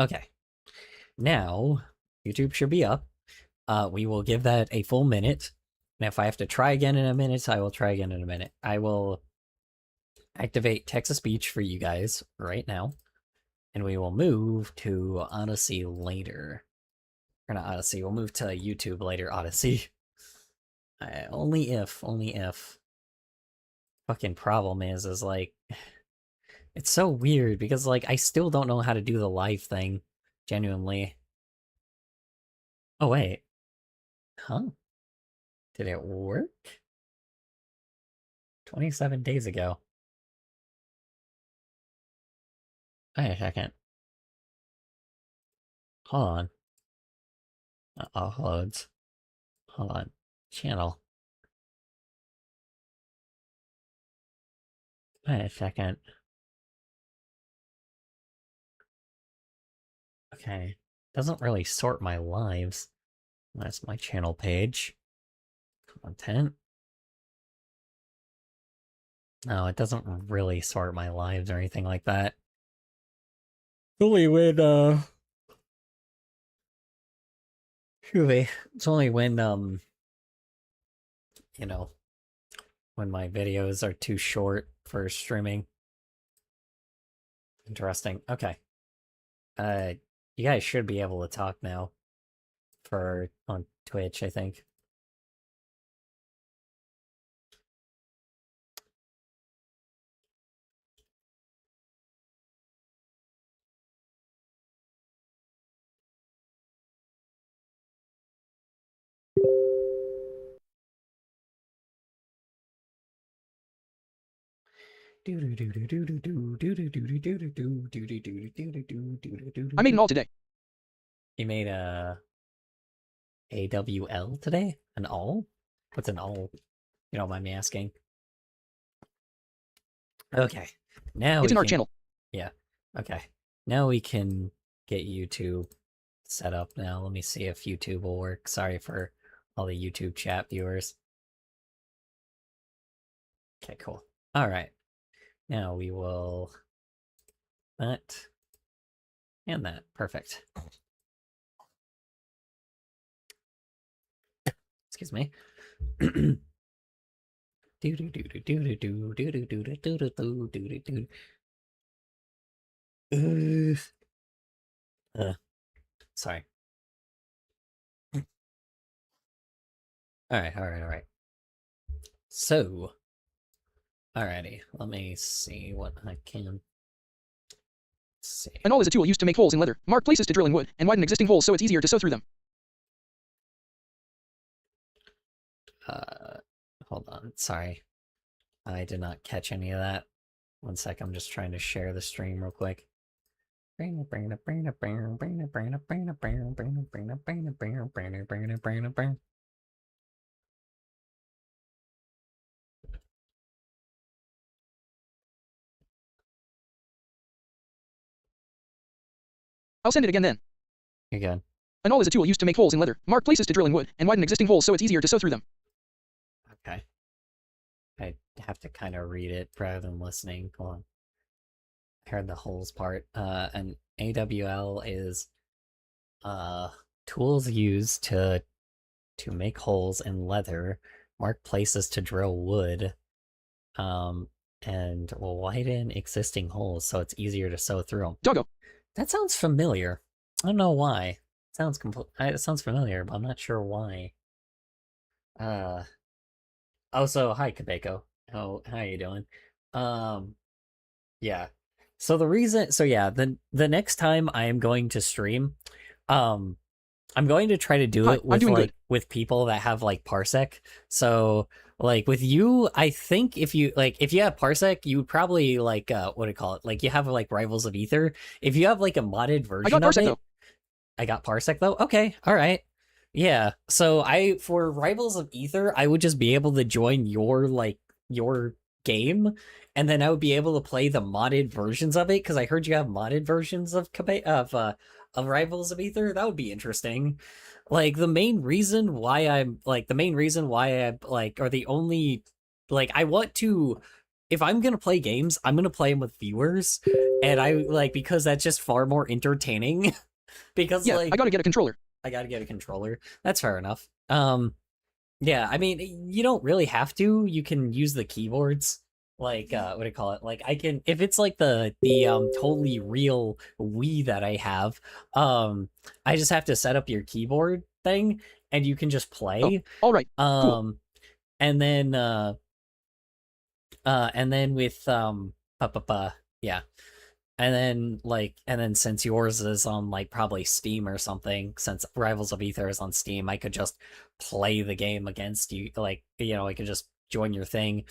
Okay. Now, YouTube should be up. We will give that a full minute. And if I have to try again in a minute, I will try again in a minute. I will activate text-to-speech for you guys right now. And we will move to Odyssey later. Or not Odyssey, we'll move to YouTube later, Odyssey. Only if. Fucking problem is like, it's so weird because, like, I still don't know how to do the live thing, genuinely. Oh, wait. Huh? Did it work? 27 days ago. Wait a second. Hold on. Uploads. Hold on. Channel. Wait a second. Okay. Doesn't really sort my lives. That's my channel page. Content. No, it doesn't really sort my lives or anything like that. Only when, excuse me. It's only when, you know, when my videos are too short for streaming. Interesting. Okay. You guys should be able to talk now on Twitch, I think. I made an all today. You made a AWL today? An all? What's an all? You don't mind me asking. Okay. Now it's in our channel. Yeah. Okay. Now we can get YouTube set up now. Let me see if YouTube will work. Sorry for all the YouTube chat viewers. Okay, cool. All right. Now we will that and that. Perfect. Excuse me. Sorry. All right. So, alrighty, let me see what I can see. An awl is a tool used to make holes in leather, mark places to drill in wood, and widen existing holes so it's easier to sew through them. Hold on, sorry. I did not catch any of that. One sec, I'm just trying to share the stream real quick. I'll send it again then. Again. An awl is a tool used to make holes in leather, mark places to drill in wood, and widen existing holes so it's easier to sew through them. Okay. I have to kind of read it rather than listening. Hold on. I heard the holes part. An AWL is tools used to make holes in leather, mark places to drill wood, and widen existing holes so it's easier to sew through them. Doggo. That sounds familiar. I don't know why. It sounds familiar, but I'm not sure why. Also, hi Kabeko. How are you doing? Yeah. So the next time I am going to stream, I'm going to try to do it with with people that have like Parsec. So like with you, I think if you have Parsec, you would probably like what do you call it? Like you have like Rivals of Ether. If you have like a modded version I got Parsec of it, though. I got Parsec though. Okay, all right. Yeah. So for Rivals of Ether, I would just be able to join your game, and then I would be able to play the modded versions of it because I heard you have modded versions of Rivals of Ether. That would be interesting. Like the main reason why I'm like, or the only like I want to if I'm gonna play games, I'm gonna play them with viewers, and I like because that's just far more entertaining. Because Yeah, I like gotta get a controller. I gotta get a controller. That's fair enough. Yeah, I mean, you don't really have to. You can use the keyboards. Like, what do you call it? Like, I can if it's like the totally real Wii that I have, I just have to set up your keyboard thing, and you can just Oh, play. all right. Cool. Um, and then and then with yeah, and then since yours is on like probably Steam or something, since Rivals of Ether is on Steam, I could just play the game against you. Like, I could just join your thing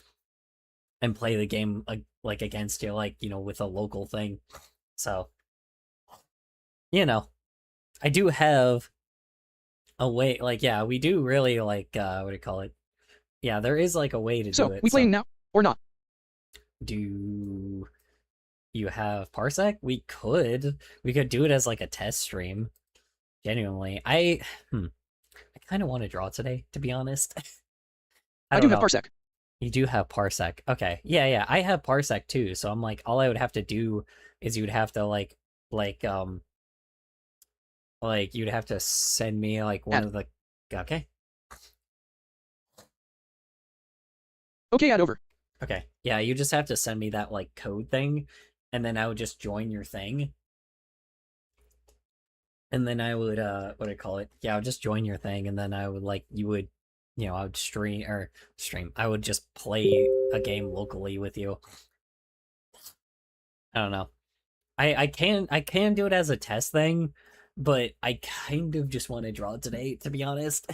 and play the game like against you, like, with a local thing. So, you know, I do have a way, like, yeah, we do really like, what do you call it? Yeah, there is like a way to do So, it. we So, playing now or not? do you have Parsec? We could do it as like a test stream. Genuinely, I kind of want to draw today, to be honest. I I don't do have know. Parsec. You do have Parsec. Okay. Yeah, yeah. I have Parsec too. So I'm like, all I would have to do is you'd have to like you'd have to send me like one Add. of the okay. Okay, add over. Okay. Yeah, you just have to send me that like code thing, and then I would just join your thing. And then I would what do I call it? Yeah, I would just join your thing, and then I would like you would I would stream. I would just play a game locally with you. I don't know. I can do it as a test thing, but I kind of just want to draw today, to be honest.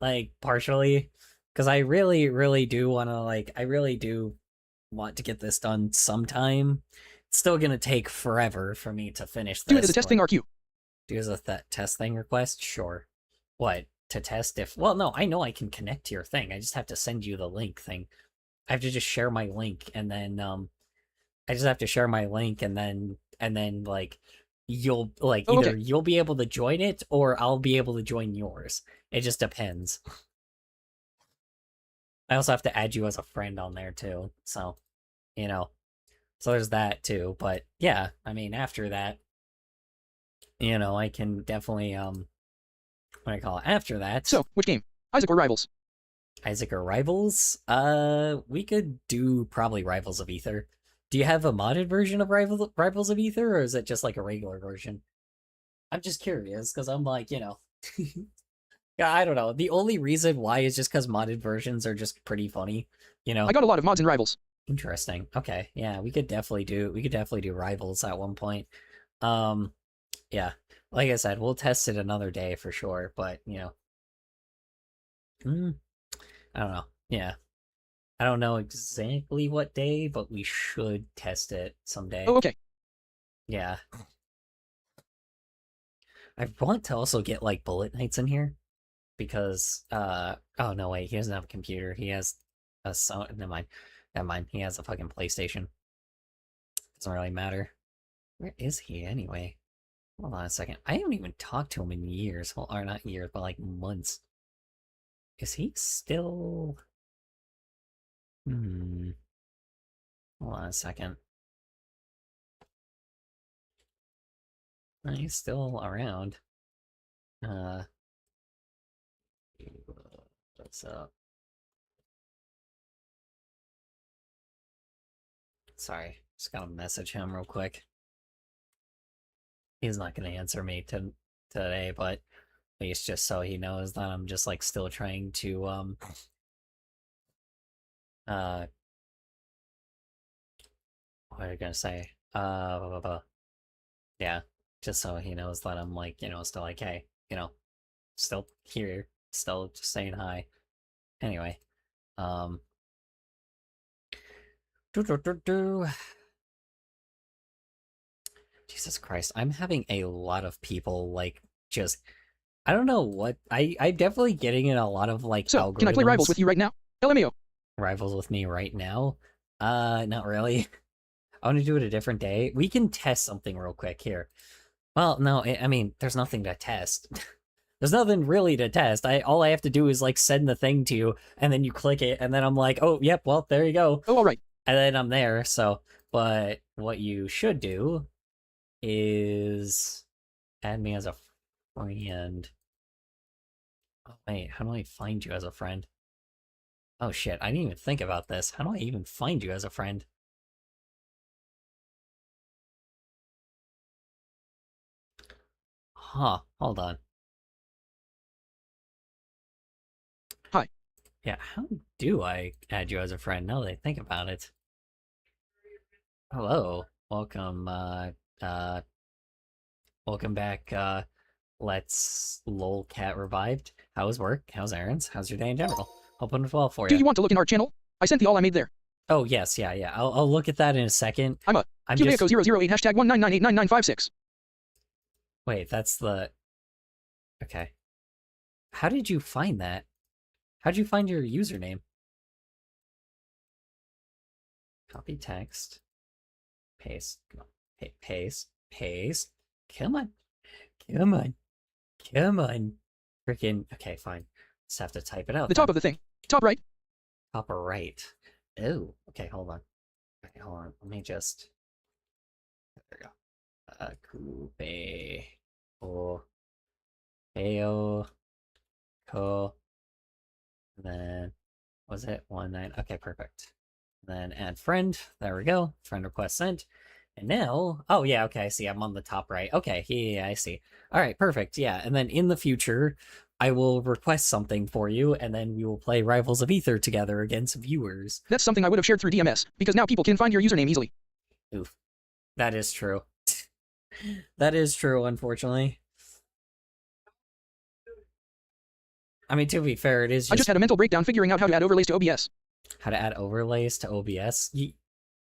Like partially, because I really, really do want to I really do want to get this done sometime. It's still gonna take forever for me to finish Do it as a this, test but thing RQ. do as a test thing request, sure. What to test if? Well, no, I know I can connect to your thing. I just have to send you the link thing. I have to just share my link, and then I just have to share my link, and then like you'll like Oh, either okay. you'll be able to join it or I'll be able to join yours. It just depends. I also have to add you as a friend on there too. So, you know. So there's that too. But yeah, I mean after that, I can definitely what do I call it? After that, So, which game? Isaac or Rivals? Isaac or Rivals? We could do probably Rivals of Ether. Do you have a modded version of Rivals of Ether, or is it just like a regular version? I'm just curious because I'm like, yeah, I don't know. The only reason why is just because modded versions are just pretty funny, you I know. got a lot of mods in Rivals. Interesting. Okay, yeah, we could definitely do Rivals at one point. Um, yeah, like I said, we'll test it another day for sure. But mm, I don't know. Yeah, I don't know exactly what day, but we should test it someday. Oh, okay. Yeah, I want to also get like Bullet Knights in here because oh no wait, he doesn't have a computer. He has a so never mind. Never mind. He has a fucking PlayStation. Doesn't really matter. Where is he anyway? Hold on a second. I haven't even talked to him in years. Well, or not years, but like months. Is he still hold on a second. He's still around. Uh what's up? Sorry, just gotta message him real quick. He's not gonna answer me today, but at least just so he knows that I'm just like still trying to uh what are you gonna say? Blah, blah, blah. Yeah, just so he knows that I'm like, still like, hey, still here, still just saying hi. Anyway, um, doo, doo, doo, doo. Jesus Christ, I'm having a lot of people like just I don't know what I'm definitely getting in a lot of like So, can I play Rivals with algorithms you right now? LMAO. rivals with me right now. Not really. I want to do it a different day. We can test something real quick here. Well, no, I mean, there's nothing to test. There's nothing really to test. All I have to do is like send the thing to you, and then you click it, and then I'm like, oh, yep, well, there you go. Oh, all right. And then I'm there. So, but what you should do is add me as a friend. Oh, wait, how do I find you as a friend? Oh shit, I didn't even think about this. How do I even find you as a friend? Huh, hold on. Hi. Yeah, how do I add you as a friend now that I think about it? Hello, uh, welcome back, let's lolcat revived. How's work? How's errands? How's your day in general? Hoping it's well for Do you. you want to look in our channel? I sent the all I made there. Oh, yes, yeah. I'll look at that in a second. I'm a I'm just... QVehicle008 hashtag 199899956. Wait, that's the... Okay. How did you find that? How'd you find your username? Copy text. Paste. Come on. Paste. Paste. Come on. Come on. Come on. Freaking... Okay, fine. Just have to type it out. The top of the thing. Top right. Top right. Oh, okay, hold on. Okay, hold on. Let me just... There we go. Coupe. Oh. Heyo. Cool. And then, was it 19? Okay, perfect. And then add friend. There we go. Friend request sent. And now, oh yeah, okay, I see. I'm on the top right. Okay, yeah, I see. All right, perfect. Yeah, and then in the future, I will request something for you, and then we will play Rivals of Ether together against viewers. That's something I would have shared through DMS, because now people can find your username easily. Oof. That is true. That is true, unfortunately. I mean, to be fair, it is I just had a mental breakdown figuring out how to add overlays to OBS. How to add overlays to OBS.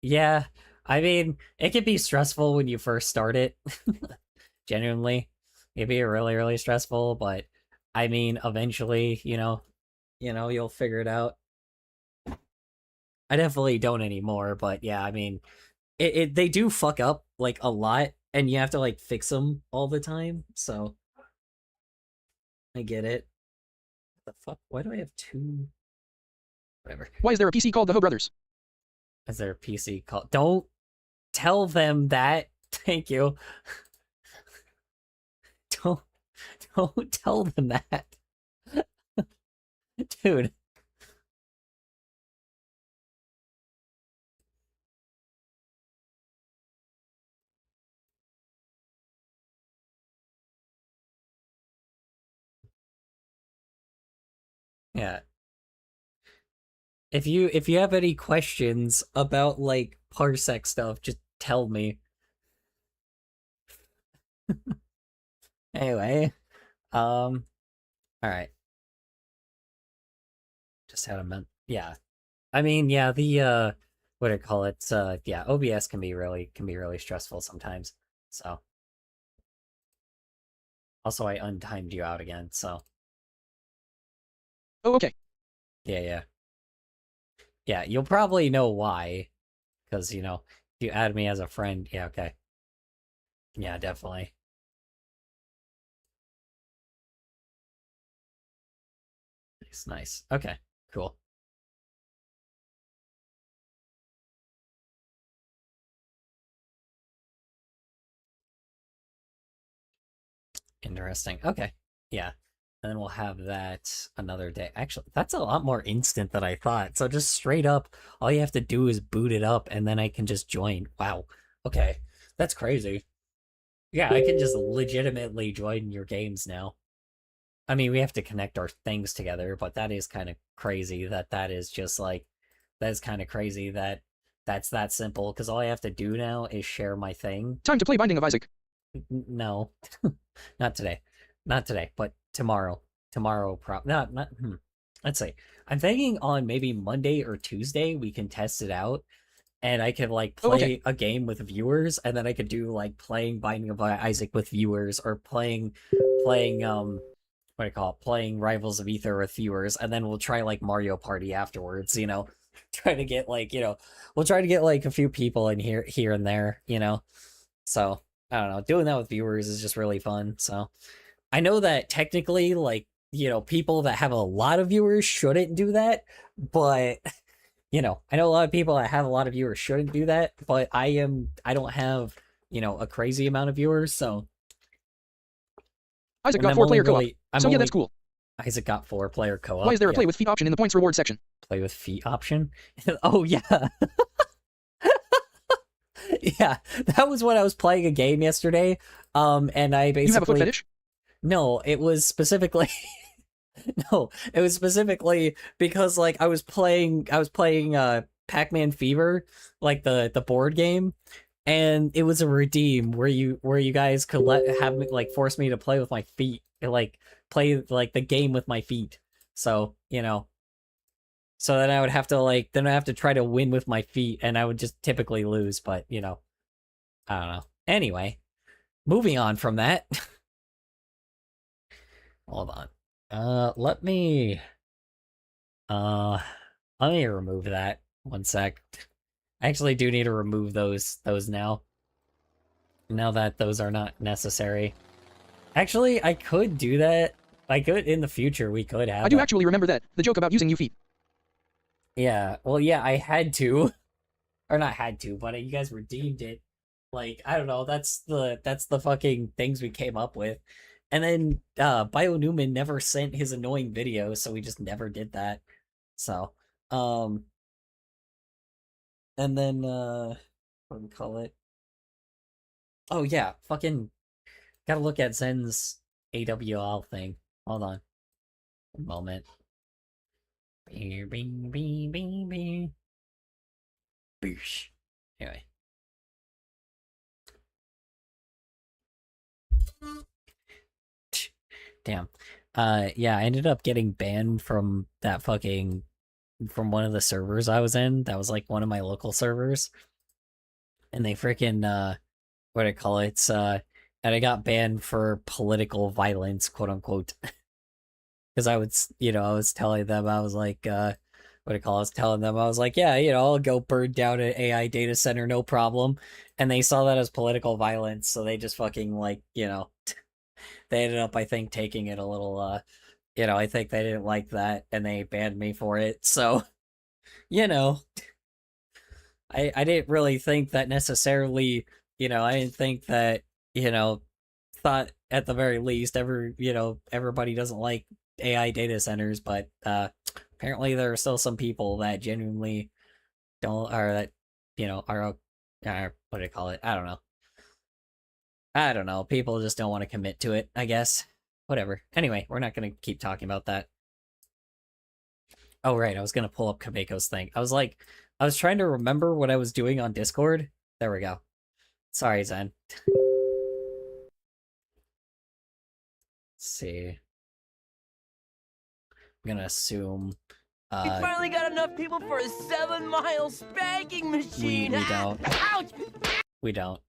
Yeah, I mean, it can be stressful when you first start it. Genuinely, it'd be really, really stressful. But I mean, eventually, you'll figure it out. I definitely don't anymore, but yeah, I mean, they do fuck up like a lot, and you have to like fix them all the time. So I get it. What the fuck? Why do I have two? Whatever. Why is there a PC called the Ho Brothers? Is there a PC called? Don't tell them that. Thank you. Don't don't tell them that. Dude. Yeah. If you have any questions about like parsec stuff, just tell me. Anyway, all right. Just had a yeah. I mean, yeah, the what do I call it? Yeah, OBS can be really stressful sometimes. So also I untimed you out again, so Oh, okay. yeah. Yeah, you'll probably know why. Because, if you add me as a friend, yeah, okay. Yeah, definitely. Nice. Okay, cool. Interesting. Okay. Yeah. And then we'll have that another day. Actually, that's a lot more instant than I thought. So just straight up, all you have to do is boot it up and then I can just join. Wow. Okay. That's crazy. Yeah, I can just legitimately join your games now. I mean, we have to connect our things together, but that is kind of crazy that is just like, that is kind of crazy that that's that simple, because all I have to do now is share my thing. Time to play Binding of Isaac. No, not today. Not today, but tomorrow. Tomorrow, let's see. I'm thinking on maybe Monday or Tuesday, we can test it out, and I could like Oh, play okay. a game with viewers, and then I could do like playing Binding of Isaac with viewers, or playing what do you call it? Playing Rivals of Ether with viewers, and then we'll try like Mario Party afterwards. Try to get like we'll try to get like a few people in here and there. So I don't know. Doing that with viewers is just really fun. So I know that technically, like, people that have a lot of viewers shouldn't do that, but I know a lot of people that have a lot of viewers shouldn't do that, but I don't have, a crazy amount of viewers, so Isaac and got 4-player co-op. I'm So yeah, that's only cool. Isaac got 4-player Why co-op. is there a Yeah, play with feet option in the points reward section? play with feet option. Oh yeah. Yeah, that was when I was playing a game yesterday. And I You have a foot basically fetish? no, it was specifically no, it was specifically because like I was playing Pac-Man Fever, like the board game, and it was a redeem where you guys could have me like force me to play with my feet, like play like the game with my feet. So, so then I would have to then I have to try to win with my feet and I would just typically lose, but I don't know. Anyway, moving on from that. Hold on. Let me uh let me remove that. One sec. I actually do need to remove those now. Now that those are not necessary. Actually, I could do that. I could in the future we could I have do a actually remember that. The joke about using you feet. yeah. Well, yeah, I had to. Or not had to, but you guys redeemed it. Like, I don't know, that's the fucking things we came up with. And then Bio Newman never sent his annoying video, so we just never did that. So, um and then what do we call it? Oh yeah, fucking gotta look at Zen's AWL thing. Hold on. A moment. Bing, bing, bing, bing, bing. Boosh. Anyway. Damn. Yeah, I ended up getting banned from that fucking from one of the servers I was in. That was like one of my local servers. And they freaking what do I call it? And I got banned for political violence, quote unquote. Because I would, I was telling them, I was like, what do you call it? I was telling them, I was like, yeah, I'll go burn down an AI data center, no problem. And they saw that as political violence, so they just fucking like, they ended up, I think, taking it a little, I think they didn't like that, and they banned me for it. So, you know, I didn't really think that necessarily, I didn't think that, you know, thought at the very least everybody doesn't like AI data centers, but apparently there are still some people that genuinely don't or that are what do you call it? I don't know. I don't know. People just don't want to commit to it, I guess. Whatever. Anyway, we're not going to keep talking about that. Oh right, I was going to pull up Kabeko's thing. I was trying to remember what I was doing on Discord. There we go. Sorry, Zen. Let's see. I'm gonna assume We finally got enough people for a 7-mile spanking machine. we don't. Ouch! We don't.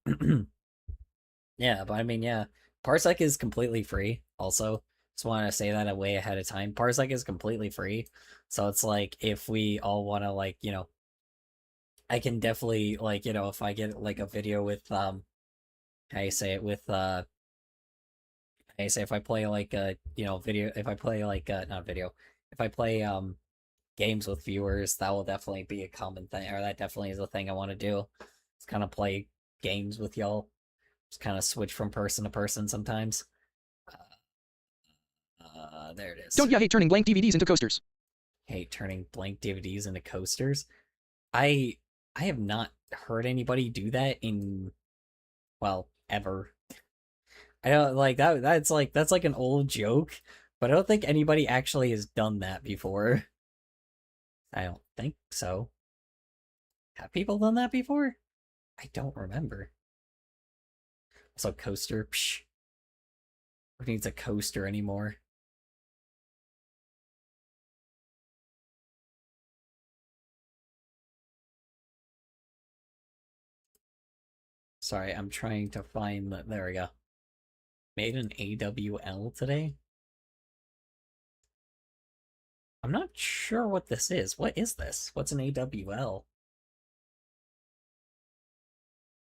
Yeah, but I mean, yeah. Parsec is completely free, also. Just want to say that way ahead of time. Parsec is completely free. So it's like, if we all want to, I can definitely, if I get, like, a video with, how you say it, with, how you say, if I play, like, a, video, if I play, like, not video, if I play, games with viewers, that will definitely be a common thing, or that definitely is a thing I want to do. It's kind of play games with y'all. Just kind of switch from person to person sometimes. There it is. Don't ya hate turning blank DVDs into coasters? Hate turning blank DVDs into coasters. I I have not heard anybody do that in, well, ever. I don't like that. That's like an old joke, but I don't think anybody actually has done that before. I don't think so. Have people done that before? I don't remember. Also, coaster. Psh. Who needs a coaster anymore? Sorry, I'm trying to find the. There we go. Made an AWL today? I'm not sure what this is. What is this? What's an AWL?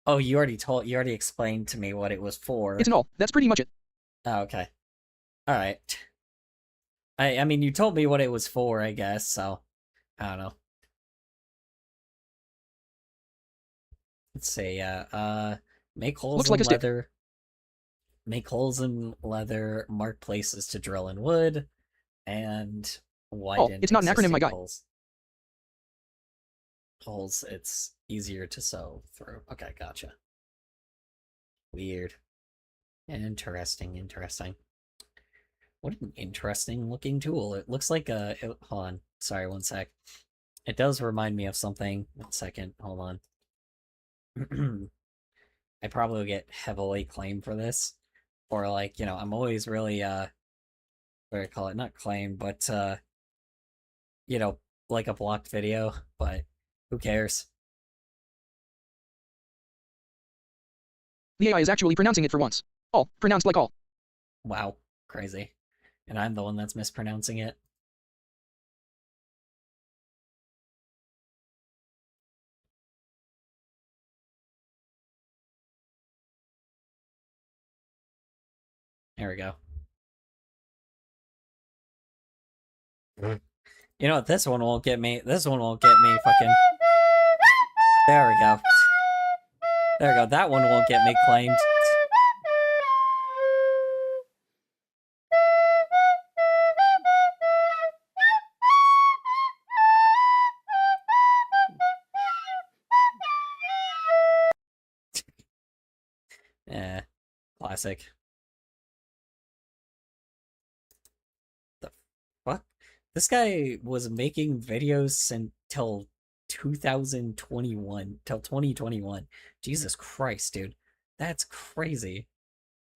Oh, you already explained to me what it was for. It's an all. That's pretty much it. Oh, okay. Alright. I mean, you told me what it was for, I guess, so... I don't know. Let's see, make holes Looks in like a stick. leather. Make holes in leather, mark places to drill in wood, and widen it's not an acronym, my existing guy. Holes, it's easier to sew through. Okay, gotcha. Weird. Interesting. What an interesting looking tool. It looks like a... hold on. Sorry, one sec. It does remind me of something. 1 second. Hold on. I probably will get heavily claimed for this. Or, like, you know, I'm always really, what do I call it? Not claimed, but, you know, like a blocked video. But who cares? The AI is actually pronouncing it for once. All, pronounced like all. Wow. Crazy. And I'm the one that's mispronouncing it. There we go. You know what? This one won't get me. This one won't get me fucking... There we go. There we go. That one won't get me claimed. Eh, classic. The fuck? This guy was making videos until 2021, till 2021. Jesus Christ, dude. That's crazy.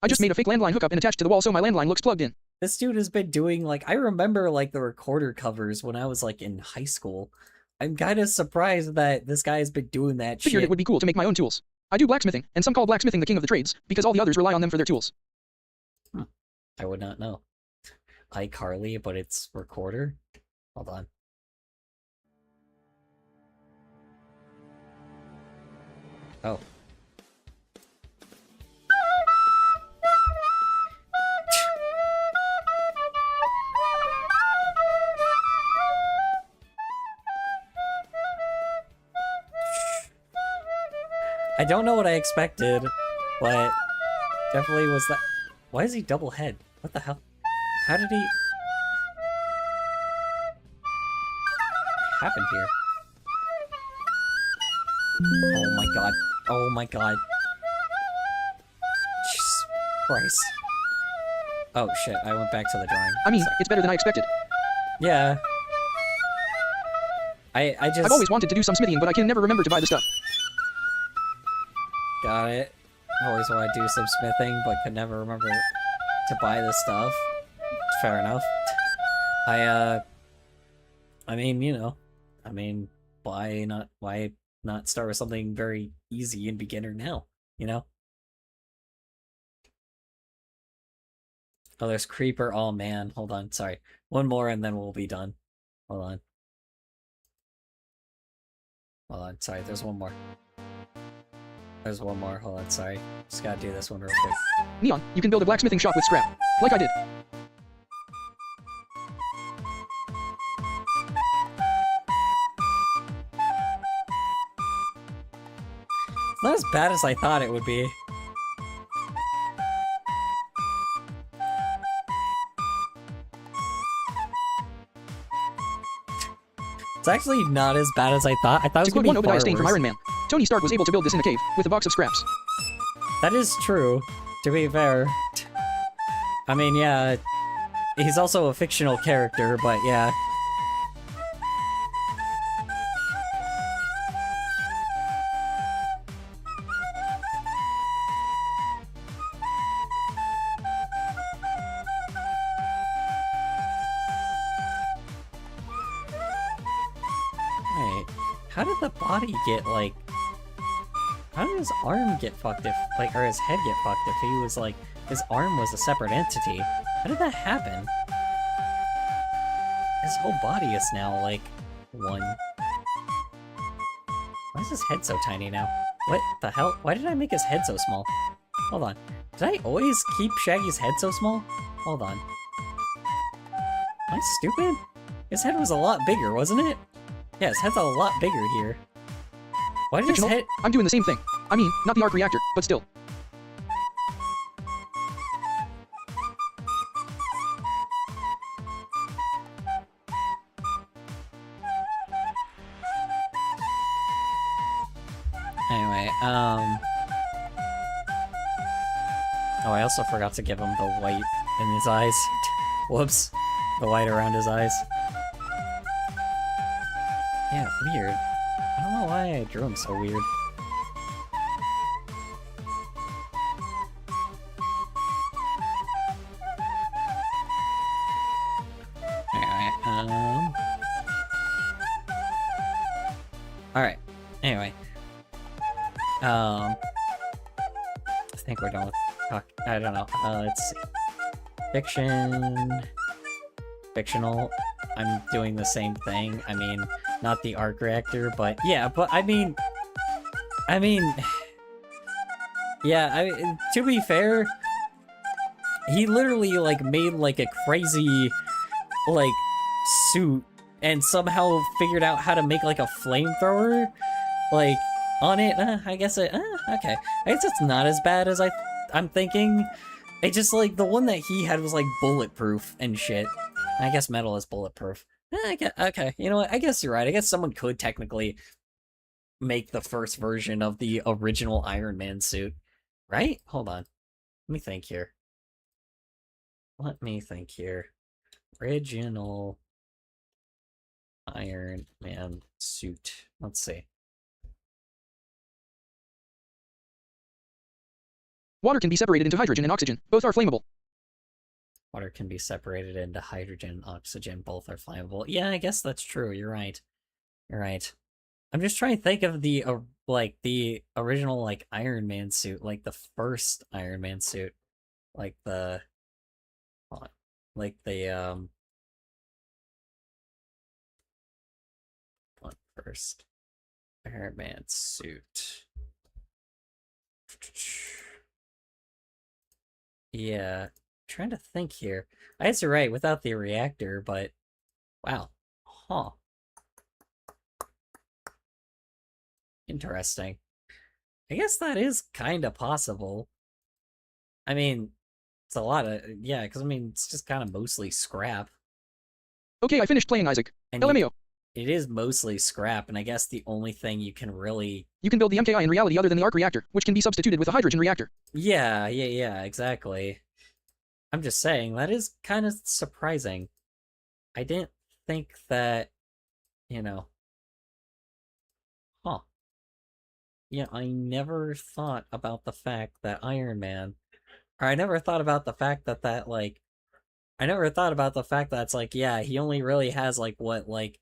I just made a fake landline hookup and attached to the wall so my landline looks plugged in. This dude has been doing, like, I remember, like, the recorder covers when I was, like, in high school. I'm kind of surprised that this guy has been doing that Figured shit. it would be cool to make my own tools. I do blacksmithing, and some call blacksmithing the king of the trades, because all the others rely on them for their tools. I would not know. iCarly, but it's recorder? Hold on. Oh. I don't know what I expected, but definitely was that... Why is he double head? What the hell? How did he... What happened here? Oh my god. Oh my god. Jesus Christ. Oh shit, I went back to the drawing. I mean, Sorry. it's better than I expected. Yeah. I just... I've always wanted to do some smithing, but I can never remember to buy the stuff. Got it. Always want to do some smithing, but could never remember to buy the stuff. Fair enough. I mean, you know, why not start with something very easy and beginner now, you know? Oh, there's Creeper. Oh, man. Hold on. Sorry. One more and then we'll be done. Hold on. Hold on. Sorry, there's one more. There's one more. Hold on. Sorry. Just gotta do this one real quick. Neon, you can build a blacksmithing shop with scrap. Like I did. It's not as bad as I thought it would be. It's actually not as bad as I thought. I thought it was To quote going one to be Obadiah far Stane from worse. Iron Man, Tony Stark was able to build this in a cave, with a box of scraps. That is true, to be fair. I mean, yeah, he's also a fictional character, but yeah. Wait, how did the body get, like... How did his arm get fucked if, like, or his head get fucked if he was, like, his arm was a separate entity? How did that happen? His whole body is now, like, one. Why is his head so tiny now? What the hell? Why did I make his head so small? Hold on. Did I always keep Shaggy's head so small? Hold on. Am I stupid? His head was a lot bigger, wasn't it? Yeah, his head's a lot bigger here. Why did his Fictional? head... I'm doing the same thing. I mean, not the arc reactor, but still. Anyway, Oh, I also forgot to give him the white in his eyes. Whoops. The white around his eyes. Yeah, weird. I don't know why I drew him so weird. Anyway, Alright. Anyway. I think we're done with talk. I don't know. Let's see. Fiction. Fictional. I'm doing the same thing. I mean, not the arc reactor, but yeah, but I mean, yeah, to be fair, he literally, like, made, like, a crazy, like, suit and somehow figured out how to make, like, a flamethrower, like, on it. I guess okay. I guess it's not as bad as I'm thinking. It just, like, the one that he had was, like, bulletproof and shit. I guess metal is bulletproof. Okay, you know what? I guess you're right. I guess someone could technically make the first version of the original Iron Man suit. Right? Hold on. Let me think here. Original Iron Man suit. Let's see. Water can be separated into hydrogen and oxygen. Both are flammable. Water can be separated into hydrogen and oxygen. Both are flammable. Yeah, I guess that's true. You're right. You're right. I'm just trying to think of the, like, the original, like, Iron Man suit. Like, the first Iron Man suit. Like, the... Hold on. Like, the, What first? Iron Man suit. Yeah. Trying to think here. I guess you're right, without the reactor, but... Wow. Huh. Interesting. I guess that is kind of possible. I mean, it's a lot of... Yeah, because, I mean, it's just kind of mostly scrap. Okay, I finished playing Isaac. And LMAO. It is mostly scrap, and I guess the only thing you can really... You can build the MKI in reality other than the arc reactor, which can be substituted with a hydrogen reactor. Yeah, exactly. I'm just saying, that is kind of surprising. I didn't think that, you know... Huh. Yeah, I never thought about the fact that Iron Man... Or I never thought about the fact that, like... I never thought about the fact that it's like, yeah, he only really has, like, what, like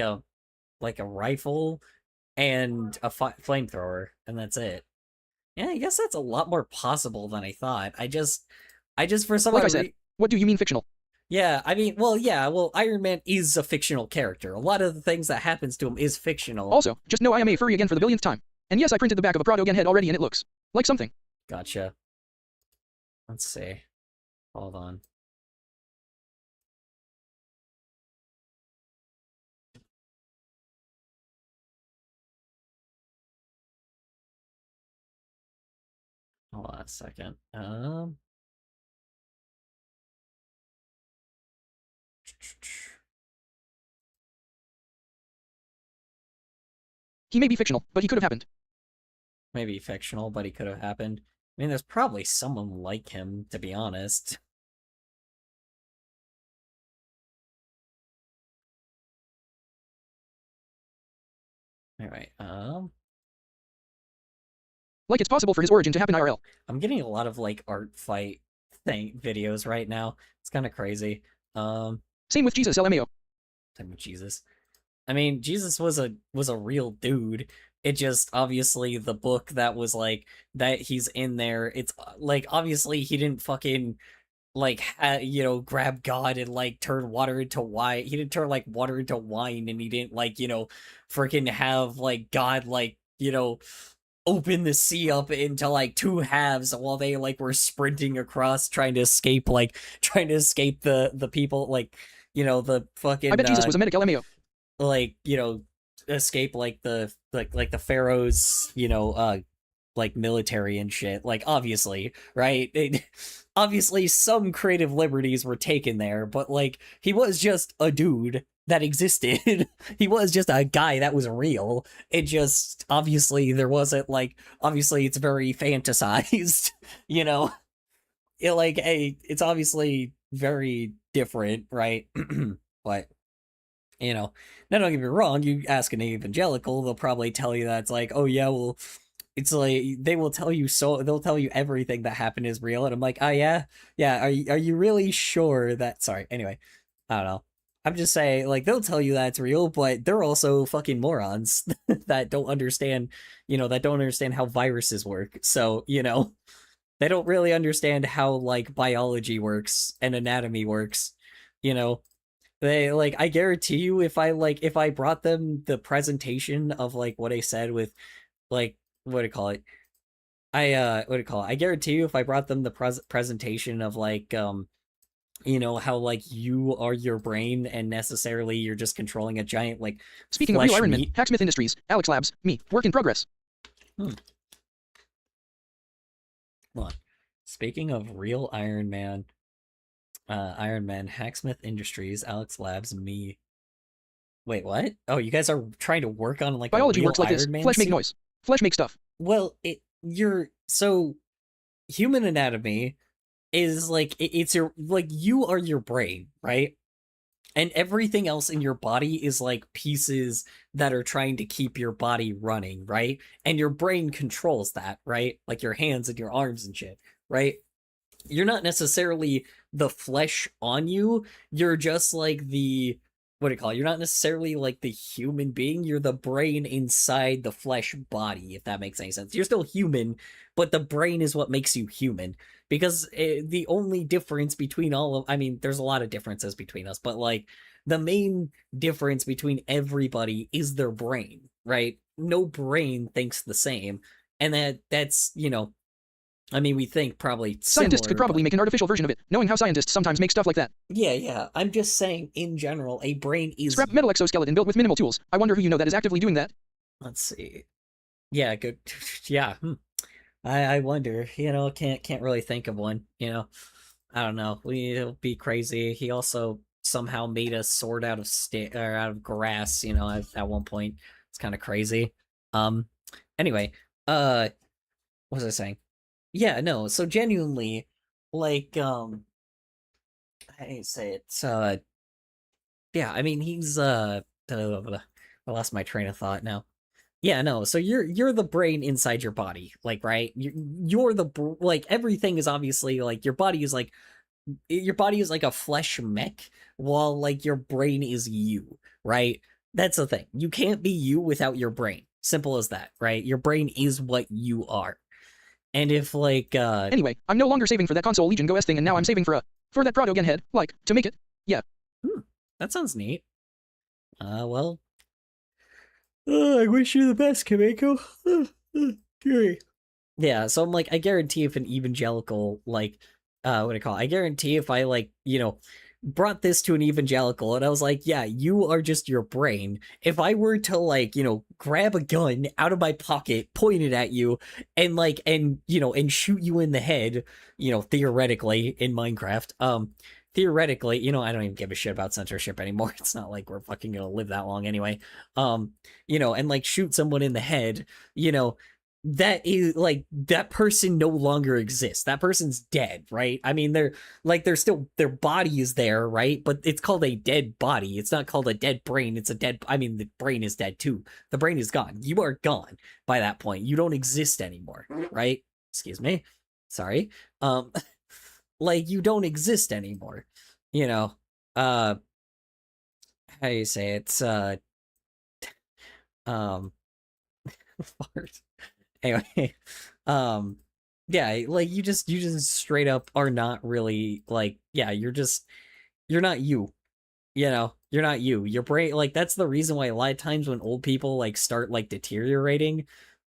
a rifle and a flamethrower, and that's it. Yeah, I guess that's a lot more possible than I thought. I just for some Like I said, what do you mean fictional? Yeah, I mean, well, Iron Man is a fictional character. A lot of the things that happens to him is fictional. Also, just know I am a furry again for the billionth time. And yes, I printed the back of a Prado head already and it looks like something. Gotcha. Let's see. Hold on. Hold on a second. He may be fictional, but he could have happened. Maybe fictional, but he could have happened. I mean, there's probably someone like him, to be honest. Anyway, Like it's possible for his origin to happen IRL. I'm getting a lot of, like, art fight videos right now. It's kind of crazy. Same with Jesus, LMAO. Same with Jesus. I mean, Jesus was a real dude. It just, obviously, the book that was, like, that he's in there, it's, like, obviously he didn't fucking, like, you know, grab God and, like, turn water into wine. He didn't turn, like, water into wine, and he didn't, like, you know, freaking have, like, God, like, you know, open the sea up into like two halves while they like were sprinting across trying to escape the people like the I fucking bet Jesus was a medic LMAO. like escape like the pharaoh's like military and shit, like obviously, right? Obviously some creative liberties were taken there, but like he was just a dude that existed. He was just a guy that was real. It just obviously there wasn't like obviously it's very fantasized. you know it's obviously very different, right? But now don't get me wrong, you ask an evangelical, they'll probably tell you that it's like, oh yeah, well, it's like they'll tell you everything that happened is real, and I'm like, oh yeah, yeah, are you really sure that? Sorry, anyway, I don't know. I'm just saying, like they'll tell you that's real, but they're also fucking morons that don't understand, how viruses work. So they don't really understand how like biology works and anatomy works. You know, they like I guarantee you if I brought them the presentation of like what I said with like what do you call it? What do you call it? I guarantee you if I brought them the presentation of like how like you are your brain and necessarily you're just controlling a giant like Speaking of real flesh Iron Man, meat. Hacksmith Industries, Alex Labs, me, work in progress. Hold on. Speaking of real Iron Man, Hacksmith Industries, Alex Labs, me. Wait, what? Oh, you guys are trying to work on like Biology a real works like this. Iron Man Flesh make suit? noise. Flesh make stuff. Well, human anatomy is like it's your like you are your brain, right? And everything else in your body is like pieces that are trying to keep your body running, right? And your brain controls that, right? Like your hands and your arms and shit, right? You're not necessarily the flesh on you. You're just like the what do you call it? You're not necessarily like the human being. You're the brain inside the flesh body, if that makes any sense. You're still human, but the brain is what makes you human. Because the only difference between I mean, there's a lot of differences between us, but like the main difference between everybody is their brain, right? No brain thinks the same. And that's, I mean, we think probably Scientists could similar, probably but make an artificial version of it, knowing how scientists sometimes make stuff like that. yeah. I'm just saying, in general, a brain is. Scrap metal exoskeleton built with minimal tools. I wonder who you know that is actively doing that. Let's see. Yeah, good. Yeah. I wonder. Can't really think of one. I don't know. It'll be crazy. He also somehow made a sword out of or out of grass. At one point, it's kind of crazy. Um. Anyway, what was I saying? Yeah, no. So genuinely, like, I say it. Yeah. I mean, he's I lost my train of thought now. Yeah, no. So you're the brain inside your body, like, right? You're like everything is obviously like your body is like a flesh mech, while like your brain is you, right? That's the thing. You can't be you without your brain. Simple as that, right? Your brain is what you are. And if like Anyway, I'm no longer saving for that console Legion Go S thing, and now I'm saving for that Prado again head, like, to make it. Yeah. that sounds neat. Well, I wish you the best, Kameko. Yeah, so I'm like, I guarantee if an evangelical, like, what do I call it? I guarantee if I, like, brought this to an evangelical and I was like, yeah, you are just your brain. If I were to, like, grab a gun out of my pocket, point it at you, and, like, and shoot you in the head, theoretically, in Minecraft, theoretically, I don't even give a shit about censorship anymore. It's not like we're fucking gonna live that long anyway. And like shoot someone in the head, that is like that person no longer exists. That person's dead, right? I mean, they're still their body is there, right? But it's called a dead body. It's not called a dead brain. It's a dead. I mean, the brain is dead too. The brain is gone. You are gone by that point. You don't exist anymore, right? Excuse me. Sorry. Like you don't exist anymore. How do you say it? It's um anyway, yeah, like you just straight up are not really like, yeah, you're not you. You're not you. Your brain, like, that's the reason why a lot of times when old people like start like deteriorating,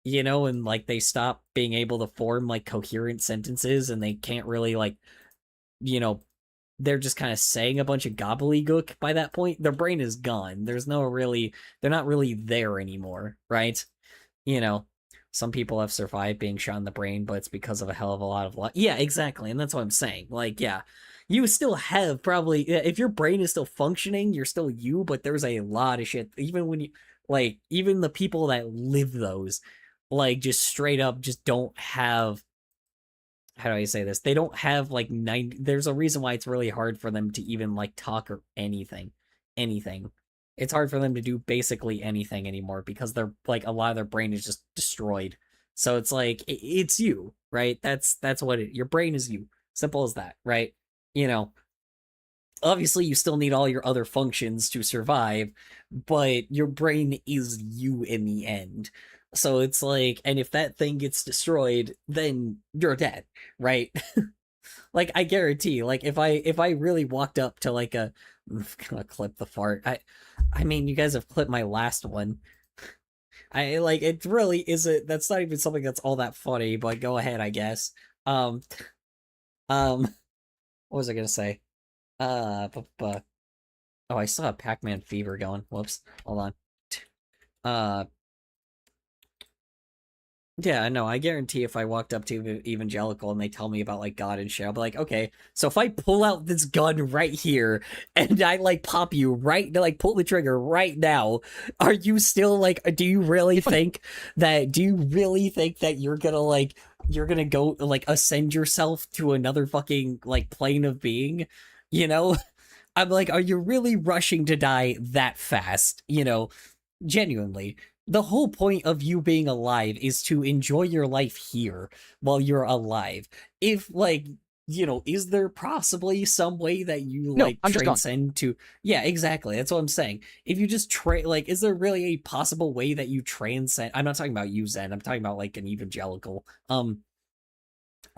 you know, and like they stop being able to form like coherent sentences, and they can't really like, you know, they're just kind of saying a bunch of gobbledygook by that point. Their brain is gone. There's no really, they're not really there anymore, right? You know, some people have survived being shot in the brain, but it's because of a hell of a lot of luck. Yeah, exactly. And that's what I'm saying. Like, yeah, you still have probably, if your brain is still functioning, you're still you, but there's a lot of shit. Even when you, like, even the people that live those, like, just straight up just don't have, how do I say this? They don't have like 90. There's a reason why it's really hard for them to even like talk or anything. Anything. It's hard for them to do basically anything anymore because they're like a lot of their brain is just destroyed. So it's like it's you, right? That's what it. Your brain is you. Simple as that, right? You know, obviously you still need all your other functions to survive, but your brain is you in the end. So it's like, and if that thing gets destroyed, then you're dead, right? Like I guarantee, like if I really walked up to like a, I'm gonna clip the fart. I mean, you guys have clipped my last one. I like it really isn't. That's not even something that's all that funny. But go ahead, I guess. Um, um, what was I gonna say? Oh, I still have Pac-Man fever going. Whoops. Hold on. Uh, yeah, no, I guarantee if I walked up to evangelical and they tell me about like God and shit, I'll be like, okay, so if I pull out this gun right here and I like pop you right, like pull the trigger right now, are you still like, do you really think that you're gonna like, you're gonna go like ascend yourself to another fucking like plane of being? You know? I'm like, are you really rushing to die that fast? You know, genuinely. The whole point of you being alive is to enjoy your life here while you're alive. If, like, you know, is there possibly some way that you, No, like, I'm just gone. transcend to. Yeah, exactly. That's what I'm saying. If you just like, is there really a possible way that you transcend? I'm not talking about you, Zen. I'm talking about, like, an evangelical. What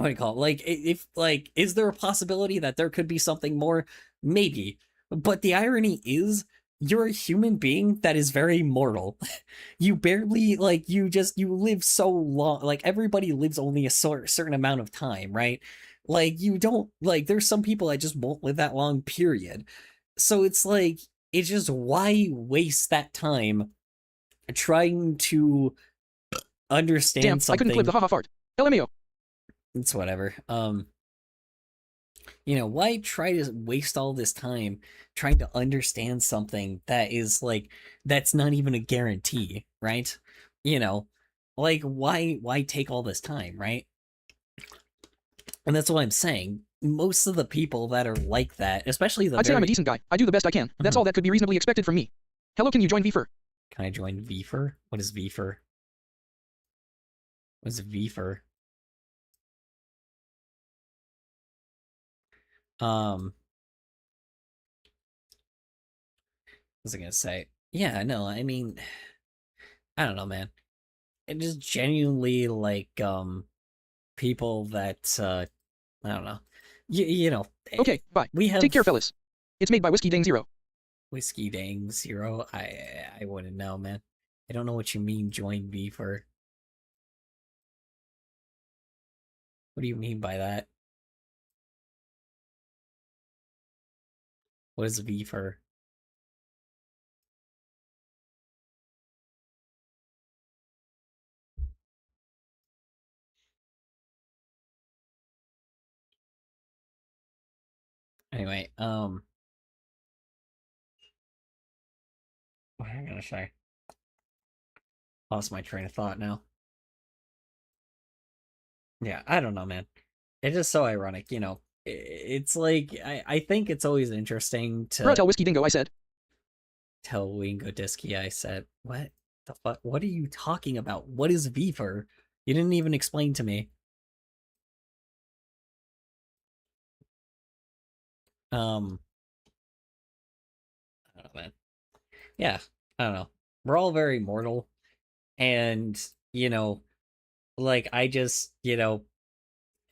do you call it? Like, if like, is there a possibility that there could be something more? Maybe, but the irony is, you're a human being that is very mortal. You barely like you live so long. Like everybody lives only a certain amount of time, right? Like you don't like. There's some people that just won't live that long. Period. So it's like it's just why waste that time trying to Damn, understand I couldn't clip the something. haha fart. LMAO. It's whatever. You know, why try to waste all this time trying to understand something that is like that's not even a guarantee, right? You know, like why take all this time, right? And that's what I'm saying. Most of the people that are like that, especially the I'd say I'm a very. decent guy. I do the best I can. That's all that could be reasonably expected from me. Hello, can you join VFur? Can I join VFur? What is VFur? What is VFur? What was I gonna say? Yeah, no, I mean, I don't know, man. It just genuinely like people that I don't know. You know, Okay, bye. we have Take care, fellas. It's made by Whiskey Dang Zero. Whiskey Dang Zero. I wouldn't know, man. I don't know what you mean. Join Beaver. What do you mean by that? What is Beaver? Anyway, what am I gonna say? Lost my train of thought now. Yeah, I don't know, man. It's just so ironic, you know. It's like I think it's always interesting Bruh, to tell Whiskey Dingo I said. tell Wingo Disky. I said, what the fuck? What are you talking about? What is Beaver? You didn't even explain to me. Um, I don't know, man. Yeah, I don't know. We're all very mortal, and you know, like I just, you know,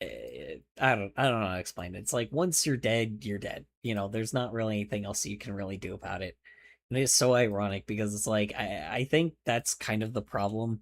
I don't know how to explain it. It's like once you're dead, you're dead. You know, there's not really anything else you can really do about it. And it's so ironic because it's like I think that's kind of the problem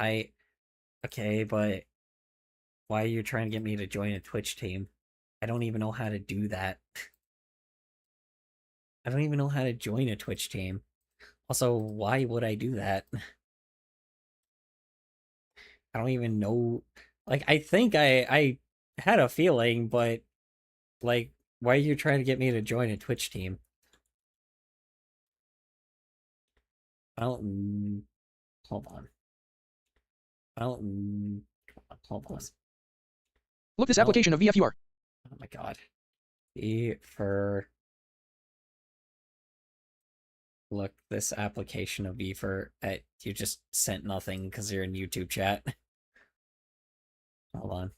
Okay, but why are you trying to get me to join a Twitch team? I don't even know how to do that. I don't even know how to join a Twitch team. Also, why would I do that? I don't even know. Like, I think I had a feeling, but like, why are you trying to get me to join a Twitch team? I don't. Hold on. I don't. Hold on. Look this No. application of VFUR. Oh my god. E for look this application of E for you just sent nothing because you're in YouTube chat. Hold on.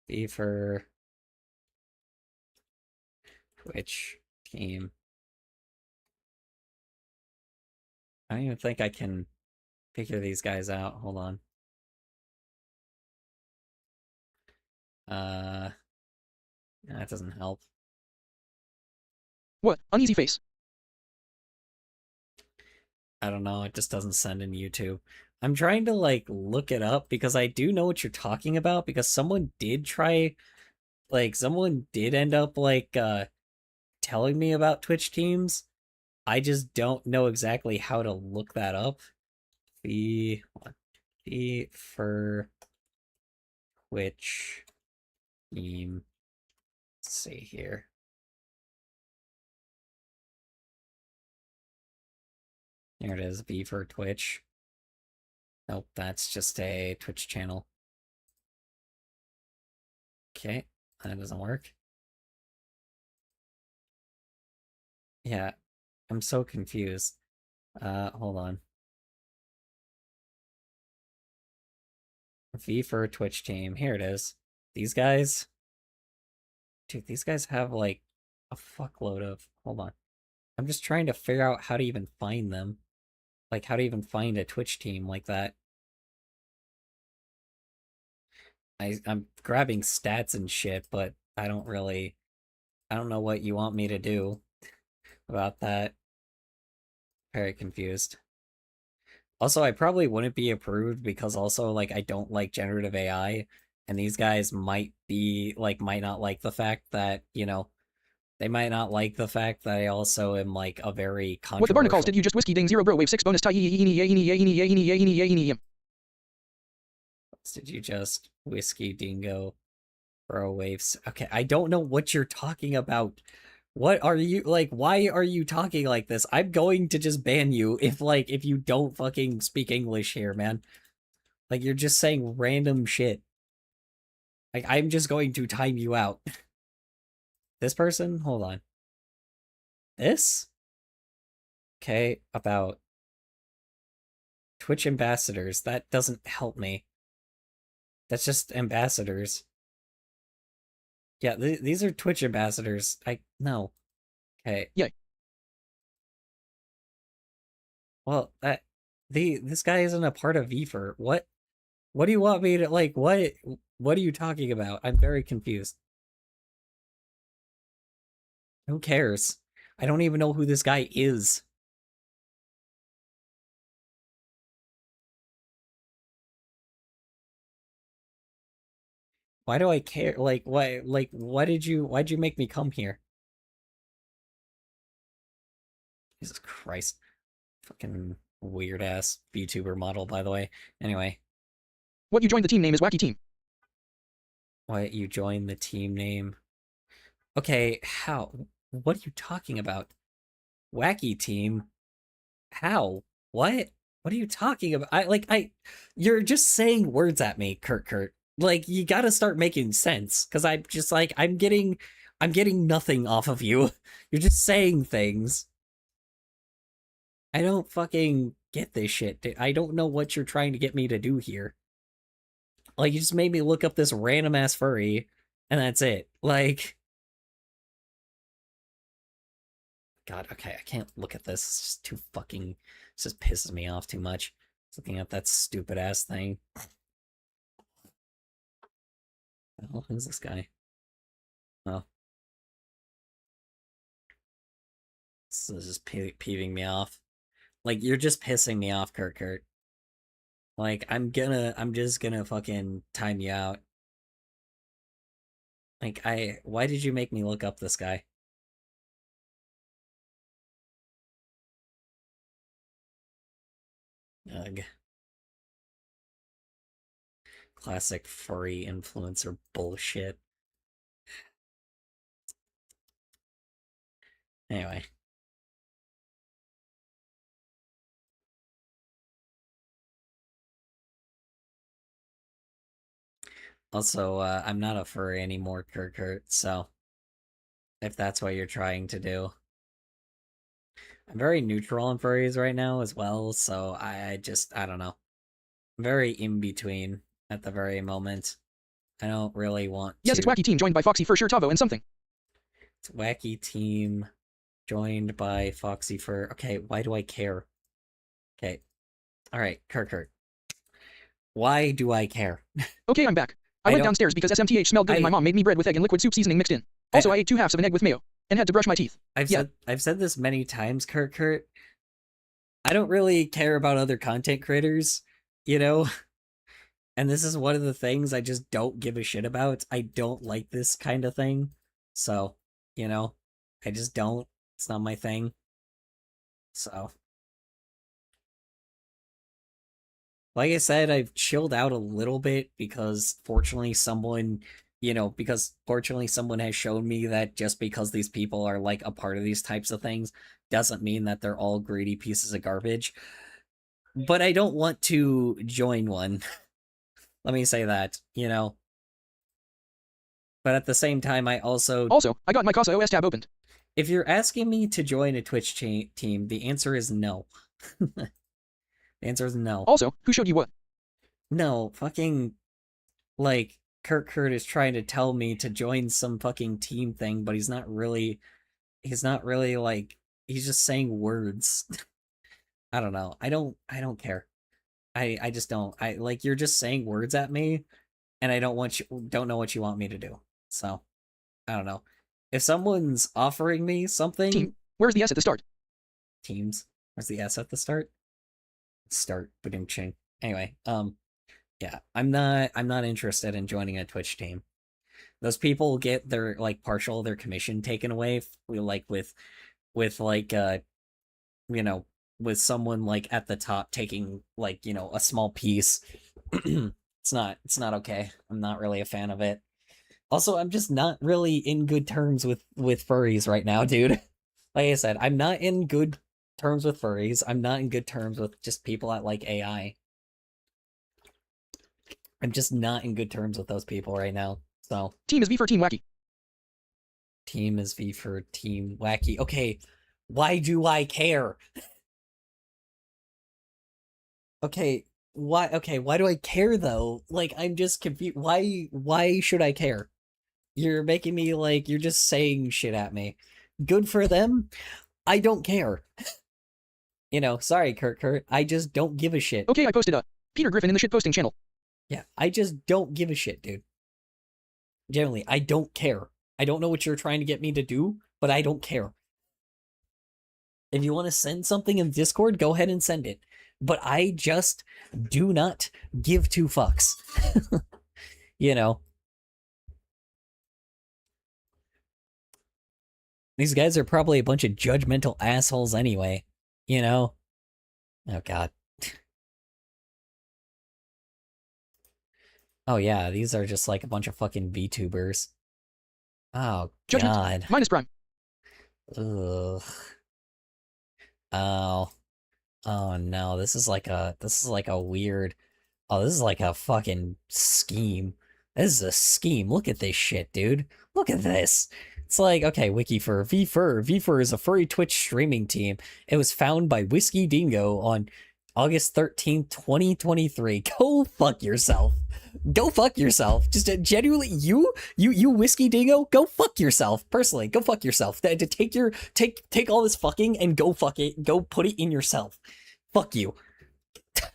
E for Twitch team. I don't even think I can figure these guys out. Hold on. That doesn't help. What? Uneasy face. I don't know. It just doesn't send in YouTube. I'm trying to like look it up because I do know what you're talking about because someone did try someone did end up telling me about Twitch teams. I just don't know exactly how to look that up. The for Twitch team. Let's see here. There it is, V for Twitch. Nope, that's just a Twitch channel. Okay, that doesn't work. Yeah, I'm so confused. Hold on. V for Twitch team. Here it is. These guys. Dude, these guys have like a fuckload of. Hold on. I'm just trying to figure out how to even find them. Like, how to even find a Twitch team like that. I'm grabbing stats and shit, but I don't really. I don't know what you want me to do about that. Very confused. Also, I probably wouldn't be approved because also, like, I don't like generative AI, and these guys might not like the fact that, they might not like the fact that I also am, like, a very What the barnacles controversial... did you just whiskey ding 0 bro wave 6 bonus tie Did you just whiskey dingo bro waves? Okay, I don't know what you're talking about. What are you, like, why are you talking like this? I'm going to just ban you if you don't fucking speak English here, man. Like, you're just saying random shit. Like, I'm just going to time you out. This person? Hold on. This? Okay, about Twitch ambassadors. That doesn't help me. That's just ambassadors. Yeah, these are Twitch ambassadors. No. Okay. Yay. Well, this guy isn't a part of VFR. What do you want me to, like, what are you talking about? I'm very confused. Who cares? I don't even know who this guy is. Why do I care? Why'd you make me come here? Jesus Christ. Fucking weird ass VTuber model, by the way. Anyway. What you joined the team name is Wacky Team. Why you joined the team name? Okay, how? What are you talking about? Wacky team? How? What? What are you talking about? You're just saying words at me, Kurt. Like, you gotta start making sense, because I'm just like, I'm getting nothing off of you. You're just saying things. I don't fucking get this shit. I don't know what you're trying to get me to do here. Like, you just made me look up this random ass furry, and that's it. Like, God, okay, I can't look at this. It's just too fucking... It just pisses me off too much. Looking at that stupid ass thing. Oh, who's this guy? Oh. This is just peeving me off. Like, you're just pissing me off, Kurt. Like, I'm just gonna fucking time you out. Like, why did you make me look up this guy? Ugh. Classic furry influencer bullshit. Anyway. Also, I'm not a furry anymore, Kurt, so... If that's what you're trying to do. I'm very neutral on furries right now as well, so I don't know. I'm very in between at the very moment. I don't really want to... Yes, it's Wacky Team joined by Foxy for sure, Tavo, and something. It's Wacky Team joined by Foxy for... Okay, why do I care? Okay. Alright, Kurt. Why do I care? Okay, I'm back. I went downstairs because SMTH smelled good and my mom made me bread with egg and liquid soup seasoning mixed in. Also, I ate 2 halves of an egg with mayo and had to brush my teeth. I've said this many times, Kurt. I don't really care about other content creators, you know? And this is one of the things I just don't give a shit about. I don't like this kind of thing. So, I just don't. It's not my thing. So. Like I said, I've chilled out a little bit because fortunately someone has shown me that just because these people are like a part of these types of things doesn't mean that they're all greedy pieces of garbage. But I don't want to join one. Let me say that, But at the same time, I also, I got my Casa OS tab opened. If you're asking me to join a Twitch team, the answer is no. The answer is no. Also, who showed you what? No, fucking, like, Kurt is trying to tell me to join some fucking team thing, but he's not really, like, he's just saying words. I don't know. I don't care. I just don't. You're just saying words at me, and I don't know what you want me to do. So, I don't know. if someone's offering me something, Team, where's the S at the start? Teams. Where's the S at the start? Start, ching. Anyway, yeah, I'm not interested in joining a Twitch team. Those people get their like their commission taken away, like with like you know, with someone like at the top taking like, you know, a small piece. It's not okay. I'm not really a fan of it. Also, I'm just not really in good terms with furries right now, dude. Like I said, I'm not in good terms with furries. I'm not in good terms with just people that like AI. I'm just not in good terms with those people right now. So Team is V for Team Wacky. Team is V for Team Wacky. Okay, why do I care? Okay, why do I care though? Like, I'm just confused. Why should I care? You're making me like, you're just saying shit at me. Good for them. I don't care. You know, sorry, Kurt. I just don't give a shit. Okay, I posted a Peter Griffin in the shitposting channel. Yeah, I just don't give a shit, dude. Generally, I don't care. I don't know what you're trying to get me to do, but I don't care. If you want to send something in Discord, go ahead and send it. But I just do not give two fucks. You know. These guys are probably a bunch of judgmental assholes anyway. You know? Oh, God. Oh, yeah, these are just like a bunch of fucking VTubers. Oh, Judgment. God. Minus prime. Ugh. Oh. Oh, no, this is like a weird... Oh, this is like a fucking scheme. This is a scheme. Look at this shit, dude. Look at this. It's like, okay, wiki for VFur. VFur is a furry Twitch streaming team. It was found by Whiskey Dingo on August 13th, 2023. Go fuck yourself. Go fuck yourself. Just genuinely, you Whiskey Dingo, go fuck yourself. Personally, go fuck yourself. To take all this fucking and go fuck it. Go put it in yourself. Fuck you.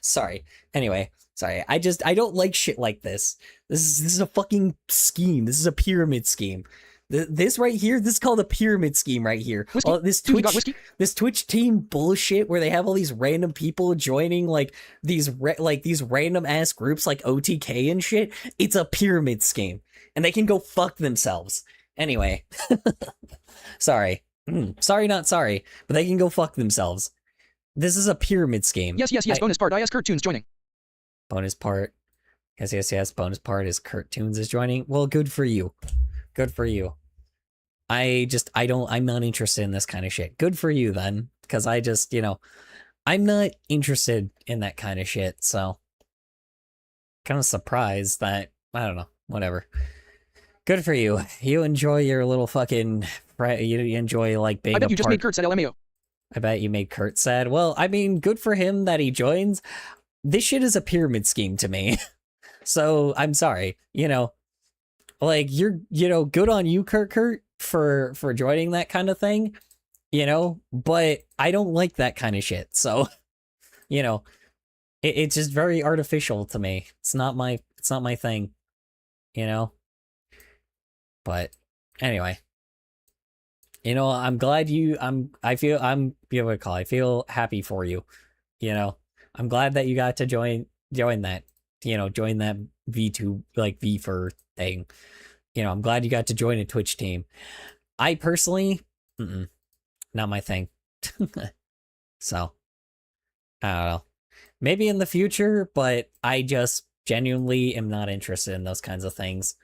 Sorry. Anyway, sorry. I don't like shit like this. This is a fucking scheme. This is a pyramid scheme. This right here, this is called a pyramid scheme right here. This Twitch team bullshit where they have all these random people joining like these random ass groups like OTK and shit. It's a pyramid scheme, and they can go fuck themselves. Anyway, sorry, sorry, not sorry, but they can go fuck themselves. This is a pyramid scheme. Yes. Bonus part. IS Kurt Tunes joining. Bonus part. Yes. Bonus part is Kurt Tunes is joining. Well, good for you. Good for you. I'm not interested in this kind of shit. Good for you then, because I just, you know, I'm not interested in that kind of shit, so kind of surprised that, I don't know, whatever. Good for you. You enjoy your little fucking, you enjoy like being I bet you just made Kurt sad LMAO. I bet you made Kurt sad. Well, I mean, good for him that he joins. This shit is a pyramid scheme to me. So, I'm sorry, you know, like, you're, you know, good on you, Kurt, for joining that kind of thing, you know, but I don't like that kind of shit, so, you know, it's just very artificial to me. It's not my thing, you know, but anyway, you know, I'm glad I feel happy for you, you know, I'm glad that you got to join that, you know, join that V2, like VFur thing. You know, I'm glad you got to join a Twitch team. I personally, not my thing. So, I don't know. Maybe in the future, but I just genuinely am not interested in those kinds of things.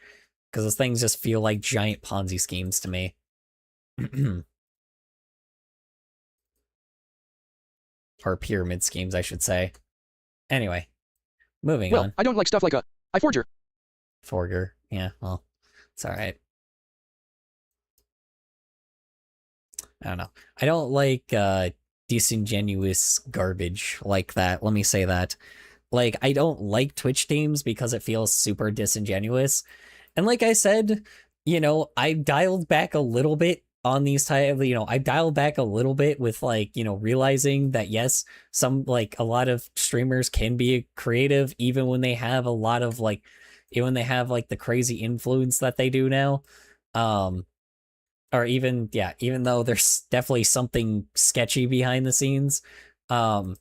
Because those things just feel like giant Ponzi schemes to me. Or pyramid schemes, I should say. Anyway, moving on. I don't like stuff like I forger. Forger, yeah, well, it's alright. I don't know. I don't like disingenuous garbage like that. Let me say that. Like, I don't like Twitch teams because it feels super disingenuous. And like I said, you know, I dialed back a little bit on these you know, I dialed back a little bit with like, you know, realizing that yes, a lot of streamers can be creative even when they have a lot of like, even when they have like the crazy influence that they do now. or even though there's definitely something sketchy behind the scenes, you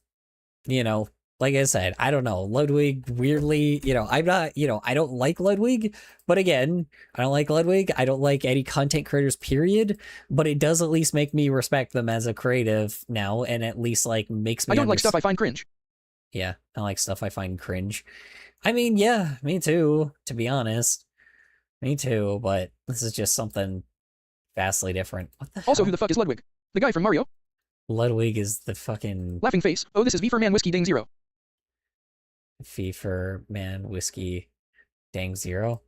know, like I said, I don't know, Ludwig weirdly, I'm not, I don't like Ludwig, but again, I don't like Ludwig, I don't like any content creators, period, but it does at least make me respect them as a creative now, and at least like makes me I don't like stuff I find cringe. Yeah, I like stuff I find cringe. I mean, yeah, me too, to be honest. Me too, but this is just something vastly different. What the Also, hell? who the fuck is Ludwig? The guy from Mario? Ludwig is the fucking Laughing face. Oh, this is V for Man Whiskey Ding Zero. V for Man Whiskey Dang Zero.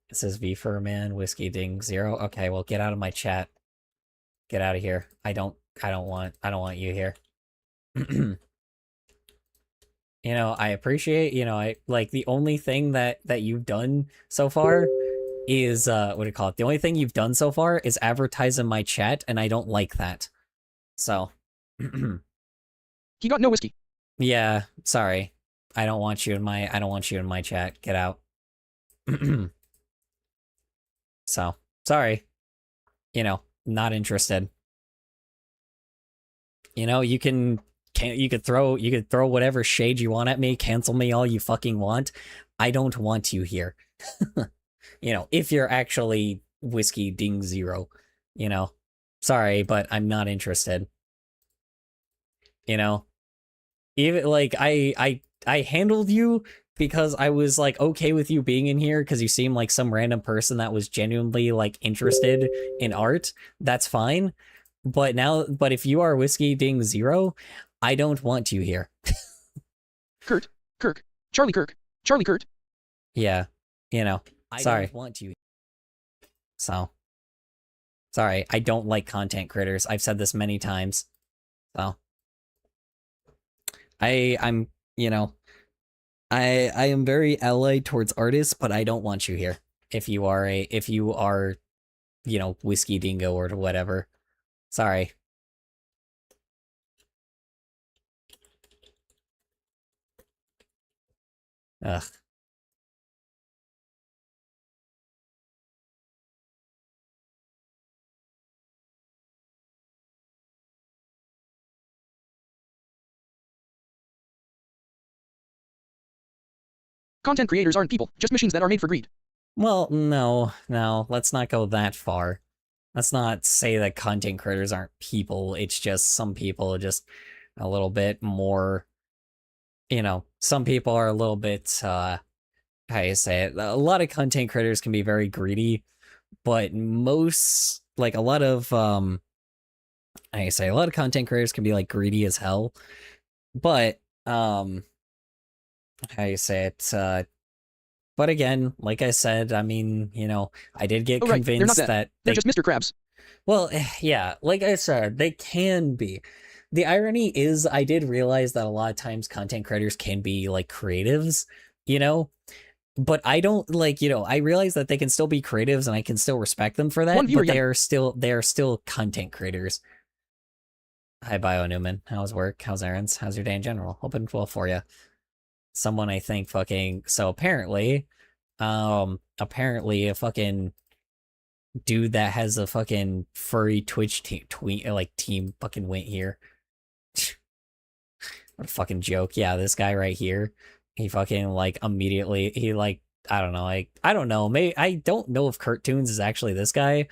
It says V for Man Whiskey Ding Zero. Okay, well, get out of my chat. Get out of here. I don't want you here. I appreciate, I like the only thing that you've done so far is what do you call it? The only thing you've done so far is advertise in my chat, and I don't like that. So He got no whiskey. yeah, sorry. I don't want you in my chat. Get out. So, sorry. Not interested. You could throw whatever shade you want at me, cancel me all you fucking want. I don't want you here. If you're actually Whiskey Ding Zero, sorry, but I'm not interested. Even like I handled you because I was like okay with you being in here because you seem like some random person that was genuinely like interested in art. That's fine. But if you are Whiskey Ding Zero, I don't want you here. Kirk, Charlie Kirk, Yeah, I sorry. don't want you. So, sorry, I don't like content creators. I've said this many times. So, I'm, I am very allied towards artists, but I don't want you here. If you are, Whiskey Dingo or whatever. Sorry. Ugh. Content creators aren't people, just machines that are made for greed. Well, no, let's not go that far. Let's not say that content creators aren't people. It's just some people are just a little bit more, some people are a little bit, how do you say it? A lot of content creators can be very greedy, but most, like a lot of, how do you say, a lot of content creators can be like greedy as hell, but, how you say it, but again, like I said, I mean, I did get convinced that they're just Mr. Krabs. Well, yeah, like I said, they can be. The irony is I did realize that a lot of times content creators can be like creatives, but I don't like, I realize that they can still be creatives and I can still respect them for that, but they are still content creators. Hi, Bio Newman. How's work? How's errands? How's your day in general? Hoping well for you. Someone I think fucking so apparently a fucking dude that has a fucking furry Twitch team fucking went here. What a fucking joke. Yeah, this guy right here. He fucking like immediately he like I don't know, I don't know. Maybe I don't know if Cartoons is actually this guy.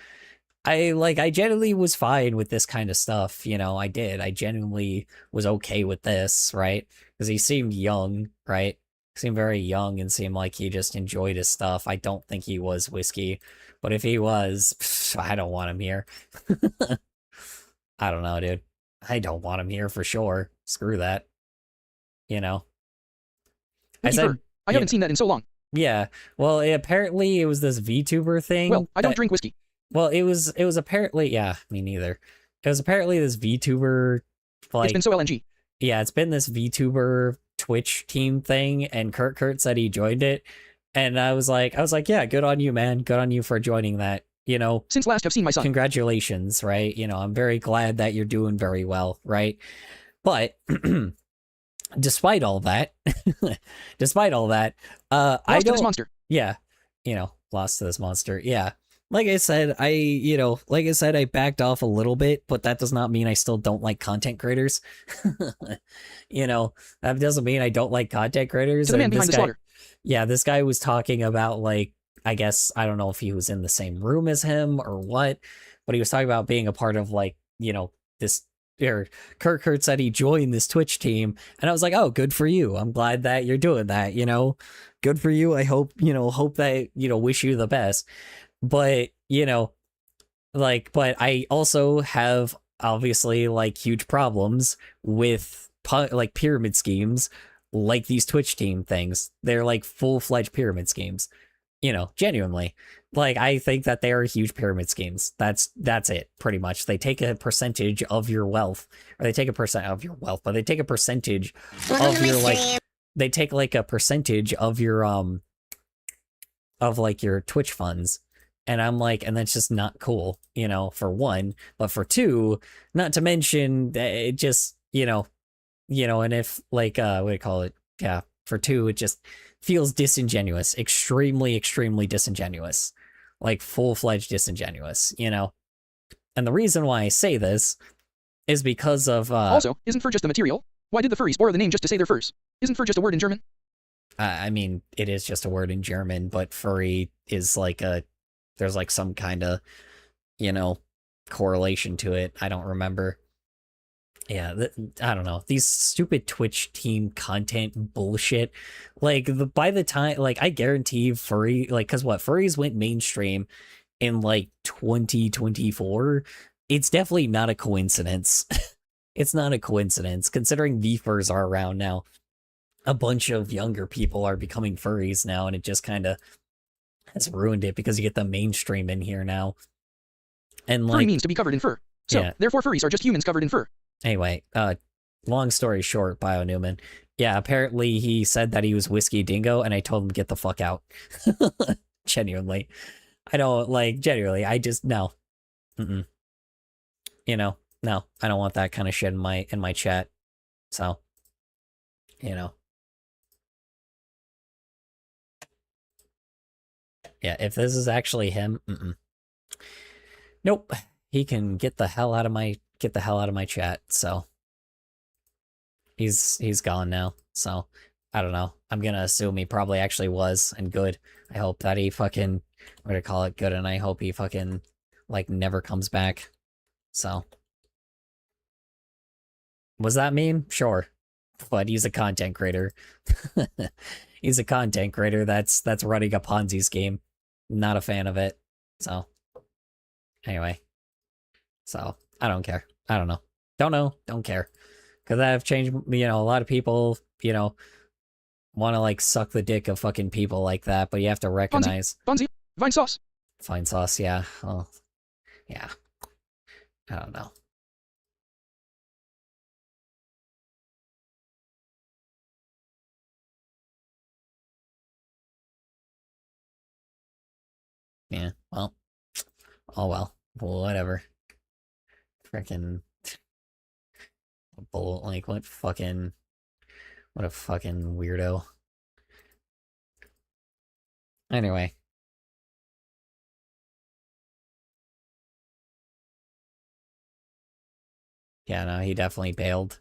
I genuinely was fine with this kind of stuff, I did. I genuinely was okay with this, right? Because he seemed young, right? Seemed very young and seemed like he just enjoyed his stuff. I don't think he was whiskey, but if he was, I don't want him here. I don't know, dude. I don't want him here for sure. Screw that. I said I haven't seen that in so long. Yeah. Well, apparently it was this VTuber thing. Well, I don't drink whiskey. Well, it was apparently, yeah, me neither. It was apparently this VTuber, like... It's been so LNG. Yeah, it's been this VTuber Twitch team thing, and Kurt said he joined it, and I was like, yeah, good on you, man. Good on you for joining that, Since last I've seen my son. Congratulations, right? I'm very glad that you're doing very well, right? But... despite all that, I don't... to this monster. Yeah, lost to this monster, yeah. like I said, like I said, I backed off a little bit, but that does not mean I still don't like content creators. you know, that doesn't mean I don't like content creators. To the man And behind this the guy, slaughter. yeah, this guy was talking about like, I guess I don't know if he was in the same room as him or what, but he was talking about being a part of like, this. Or Kurt said he joined this Twitch team, and I was like, oh, good for you. I'm glad that you're doing that. Good for you. I hope that wish you the best. But but I also have obviously like huge problems with like pyramid schemes, like these Twitch team things. They're like full-fledged pyramid schemes, genuinely. Like, I think that they are huge pyramid schemes. That's it, pretty much. They take a percentage of your wealth, or they take a percent of your wealth, but they take a percentage of your like they take like a percentage of your of like your Twitch funds. And I'm like, and that's just not cool, for one. But for two, not to mention it just, and if like what do you call it? Yeah, for two, it just feels disingenuous, extremely, extremely disingenuous. Like full-fledged disingenuous. And the reason why I say this is because of Also, isn't fur just the material? Why did the furries borrow the name just to say they're furs? Isn't fur just a word in German? I mean, it is just a word in German, but furry is like there's like some kind of, you know, correlation to it. I don't remember. Yeah, I don't know. These stupid Twitch team content bullshit. Like by the time, like I guarantee furry, like, cause what furries went mainstream in like 2024. It's definitely not a coincidence. It's not a coincidence considering VFurs are around now. A bunch of younger people are becoming furries now, and it just kind of has ruined it because you get the mainstream in here now. And like, furry means to be covered in fur. So, yeah. therefore furries are just humans covered in fur. Anyway, long story short, Bio Newman. Yeah, apparently he said that he was Whiskey Dingo, and I told him to get the fuck out. Genuinely. I don't, like, genuinely, I just, no. Mm-mm. No, I don't want that kind of shit in my chat. So, yeah, if this is actually him, nope. He can get the hell out of my chat. So he's gone now. So I don't know. I'm gonna assume he probably actually was, and good. I hope that he fucking, what do I call it, good, and I hope he fucking like never comes back. So was that mean? Sure. But he's a content creator. He's a content creator that's running a Ponzi scheme. Not a fan of it. So anyway. So I don't care. I don't know. Don't care. Because I've changed, a lot of people, want to like suck the dick of fucking people like that, but you have to recognize. Fonzie. Vine sauce. Fine sauce, yeah. Well, yeah. I don't know. Yeah, well. Oh well. Whatever. Freaking bull, like, what a fucking weirdo. Anyway. Yeah, no, he definitely bailed.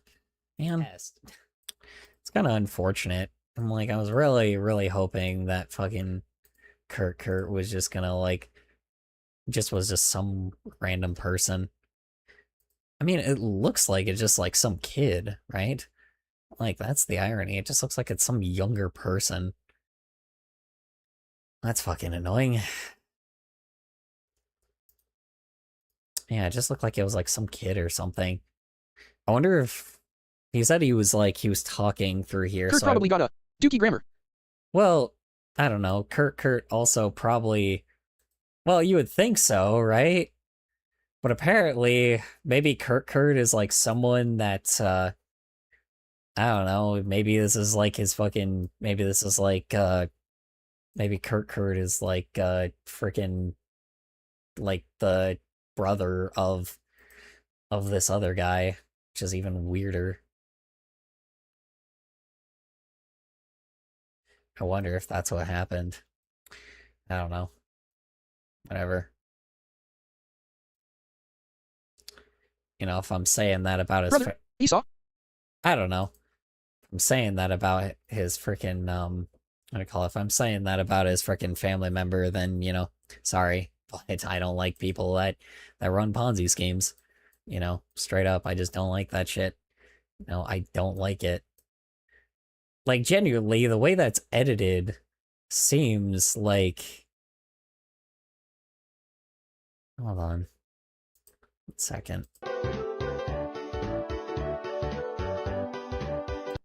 Man, it's kind of unfortunate. I'm like, I was really, really hoping that fucking Kurt was just gonna, like, was just some random person. I mean, it looks like it's just, like, some kid, right? Like, that's the irony. It just looks like it's some younger person. That's fucking annoying. Yeah, it just looked like it was, like, some kid or something. I wonder if... He said he was talking through here, Kurt so probably got a dookie grammar. Well, I don't know. Kurt also probably... Well, you would think so, right? But apparently, maybe Kurt is like someone that, I don't know, maybe this is like his fucking, maybe this is like, maybe Kurt is like, freaking, like the brother of this other guy, which is even weirder. I wonder if that's what happened. I don't know. Whatever. you know, if I'm saying that about his Brother, Esau. I don't know. I'm saying that about his freaking what do you call it? If I'm saying that about his freaking family member, then you know, sorry, but I don't like people that run Ponzi schemes. You know, straight up, I just don't like that shit. No, I don't like it. Like genuinely, the way that's edited seems like. Hold on. 1 second.